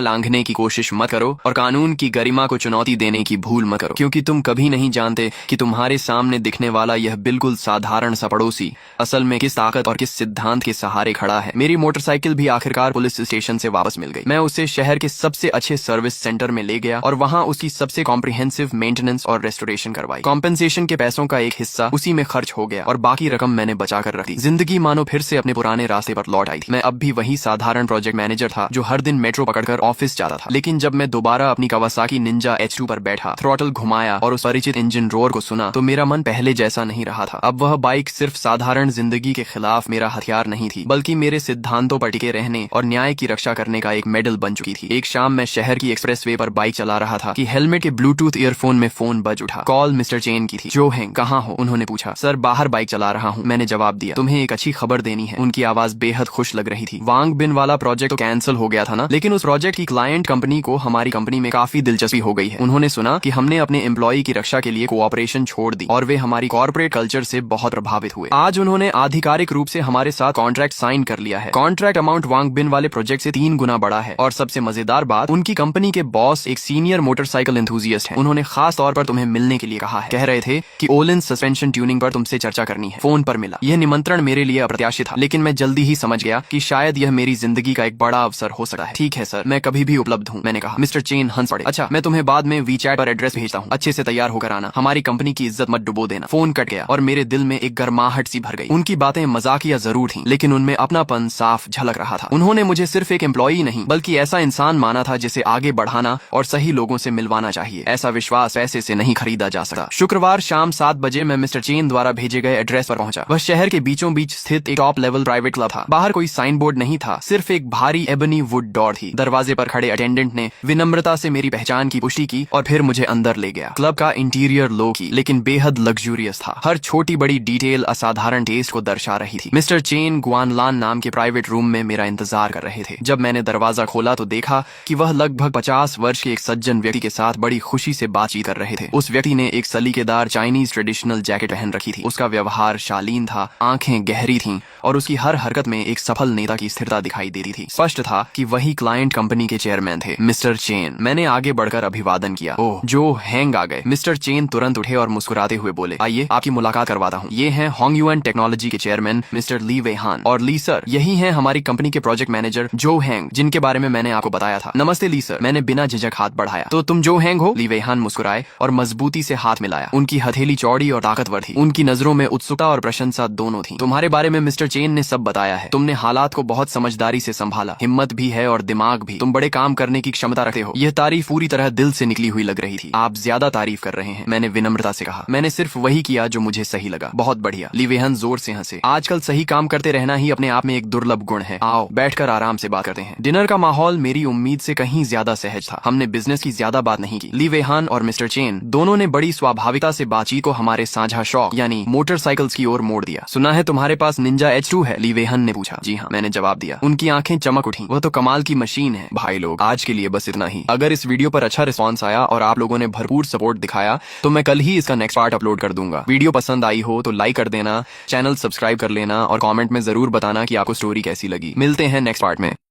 लांघने की कोशिश मत करो और कानून की गरिमा को चुनौती देने की भूल मत करो, क्योंकि तुम कभी नहीं जानते कि तुम्हारे सामने दिखने वाला यह बिल्कुल साधारण सा पड़ोसी असल में किस ताकत और किस सिद्धांत के सहारे खड़ा है। मेरी मोटरसाइकिल भी आखिरकार पुलिस स्टेशन से वापस मिल गई। मैं उसे शहर के सबसे अच्छे सर्विस सेंटर में ले गया और वहां उसकी सबसे कॉम्प्रिहेंसिव मेंटेनेंस और रेस्टोरेशन करवाई। कॉम्पेंसेशन के पैसों का एक हिस्सा उसी में खर्च हो गया और बाकी रकम मैंने बचा कर रख दी। जिंदगी मानो फिर से अपने पुराने रास्ते पर लौट आई थी। मैं अब भी वही साधारण प्रोजेक्ट मैनेजर था जो हर दिन मेट्रो पकड़कर ऑफिस जाता था। लेकिन जब मैं दोबारा अपनी कवासाकी निंजा H2 पर बैठा, थ्रॉटल घुमाया और उस परिचित इंजन रोर को सुना तो मेरा मन पहले जैसा नहीं रहा था। अब वह बाइक सिर्फ साधारण जिंदगी के खिलाफ मेरा हथियार नहीं थी, बल्कि मेरे सिद्धांतों पर टिके रहने और न्याय की रक्षा करने का एक मेडल बन चुकी थी। एक शाम मैं शहर की एक्सप्रेसवे पर बाइक चला रहा था कि हेलमेट के ब्लूटूथ ईयरफोन में फोन बज उठा। कॉल मिस्टर चेन की थी। जो हैंग, कहाँ हो? उन्होंने पूछा। सर, बाहर बाइक चला रहा हूँ, मैंने जवाब दिया। तुम्हें एक अच्छी खबर देनी है। उनकी आवाज बेहद खुश लग रही थी। वांग बिन वाला प्रोजेक्ट तो कैंसिल हो गया था ना, लेकिन उस प्रोजेक्ट की क्लाइंट कंपनी को हमारी कंपनी में काफी दिलचस्पी हो गई है। उन्होंने सुना कि हमने अपने एम्प्लॉय की रक्षा के लिए कोऑपरेशन छोड़ दी और वे हमारी कॉर्पोरेट कल्चर से बहुत प्रभावित हुए। आज उन्होंने आधिकारिक रूप से हमारे साथ कॉन्ट्रैक्ट साइन कर लिया है। कॉन्ट्रैक्ट अमाउंट वांग बिन वाले प्रोजेक्ट से 3 गुना बड़ा है और सबसे मजेदार बात, उनकी कंपनी के बॉस एक सीनियर मोटरसाइकिल एंथुसियास्ट हैं। उन्होंने खास तौर पर तुम्हें मिलने के लिए कहा है। कह रहे थे कि ओलिन सस्पेंशन ट्यूनिंग पर तुमसे चर्चा करनी है। फोन पर मिला। यह निमंत्रण मेरे लिए अप्रत्याशित था, लेकिन मैं जल्दी ही समझ गया कि शायद यह मेरी जिंदगी का एक बड़ा अवसर हो सकता है। ठीक है सर, मैं कभी भी उपलब्ध हूँ, मैंने कहा। मिस्टर चेन हंस पड़े। अच्छा, मैं तुम्हें बाद में वीचैट पर एड्रेस भेजता हूँ, अच्छे से तैयार होकर आना, हमारी कंपनी की इज्जत मत डुबो देना। फोन कट गया और मेरे दिल में एक गर्माहट सी भर गई। उनकी बातें मजाकिया जरूर थी, लेकिन उनमें अपनापन साफ झलक रहा था। उन्होंने मुझे सिर्फ एक एम्प्लॉई नहीं बल्कि ऐसा इंसान माना था जिसे आगे बढ़ाना और सही लोगों से मिलवाना चाहिए। ऐसा विश्वास पैसे से नहीं खरीदा जा सकता। शुक्रवार शाम 7 बजे मैं मिस्टर चेन द्वारा भेजे गए एड्रेस पर पहुंचा। वह शहर के बीचों बीच स्थित एक टॉप लेवल प्राइवेट क्लब था। बाहर कोई साइन बोर्ड नहीं था, सिर्फ एक भारी एबनी वुड डोर थी। दरवाजे पर खड़े अटेंडेंट ने विनम्रता से मेरी पहचान की पुष्टि की और फिर मुझे अंदर ले गया। क्लब का इंटीरियर लो की लेकिन बेहद लग्जूरियस था। हर छोटी बड़ी डिटेल असाधारण टेस्ट को दर्शा रही थी। मिस्टर चेन गुआनलान नाम के प्राइवेट रूम में मेरा इंतजार कर रहे थे। जब मैंने दरवाजा खोला तो देखा कि वह लगभग 50 वर्ष के एक सज्जन व्यक्ति के साथ बड़ी खुशी से बातचीत कर रहे थे। उस व्यक्ति ने एक सलीकेदार चाइनीज ट्रेडिशनल जैकेट पहन रखी थी। उसका व्यवहार शालीन था, आंखें गहरी थीं और उसकी हर हरकत में एक सफल नेता की स्थिरता दिखाई देती थी। स्पष्ट था कि वही क्लाइंट कंपनी के चेयरमैन थे, मिस्टर चेन। मैंने आगे बढ़कर अभिवादन किया। ओह, जो हैंग आ गए। मिस्टर चेन तुरंत उठे और मुस्कुराते हुए बोले, आइए आपकी मुलाकात करवाता हूँ। ये हैं होंगयुएन टेक्नोलॉजी के चेयरमैन मिस्टर ली वेहान। और ली सर, यही हैं हमारी कंपनी के प्रोजेक्ट मैनेजर जो हैंग, जिनके बारे में मैंने आपको बताया था। नमस्ते ली सर, मैंने बिना झिझक हाथ बढ़ाया। तो तुम जो हैंग हो? ली वेहान मुस्कुराए और मजबूती से हाथ मिलाया। उनकी हथेली चौड़ी और ताकतवर थी। उनकी नजरों में उत्सुकता और प्रशंसा दोनों थी। तुम्हारे बारे में मिस्टर चेन ने सब बताया है। तुमने हालात को बहुत समझदारी से संभाला, हिम्मत भी है और दिमाग भी। तुम बड़े काम करने की क्षमता रखते हो। यह तारीफ पूरी तरह दिल से निकली हुई लग रही थी। आप ज्यादा तारीफ कर रहे हैं, मैंने विनम्रता से कहा। मैंने सिर्फ वही किया जो मुझे सही लगा। बहुत बढ़िया। ली वेहान जोर से हंसे। आजकल सही काम करते रहना ही अपने आप में एक दुर्लभ गुण है। आओ बैठकर आराम से बात करते हैं। डिनर का माहौल मेरी उम्मीद से कहीं ज्यादा सहज था। हमने बिजनेस की ज्यादा बात नहीं की। ली वेहान और मिस्टर चेन दोनों ने बड़ी स्वाभाविकता से बातचीत को हमारे साझा शौक यानी मोटरसाइकिल्स की ओर मोड़ दिया। सुना है तुम्हारे पास निंजा H2 है? ली वेहान ने पूछा। जी हाँ, मैंने जवाब दिया। उनकी आंखें चमक उठी। वह तो कमाल की मशीन है। भाई लोग, आज के लिए बस इतना ही। अगर इस वीडियो पर अच्छा रिस्पॉन्स आया और आप लोगों ने भरपूर सपोर्ट दिखाया तो मैं कल ही इसका नेक्स्ट पार्ट अपलोड कर दूंगा। वीडियो पसंद आई हो तो लाइक कर देना, चैनल सब्सक्राइब कर लेना और कमेंट में जरूर बताना कि आपको स्टोरी कैसी लगी। मिलते हैं नेक्स्ट पार्ट में।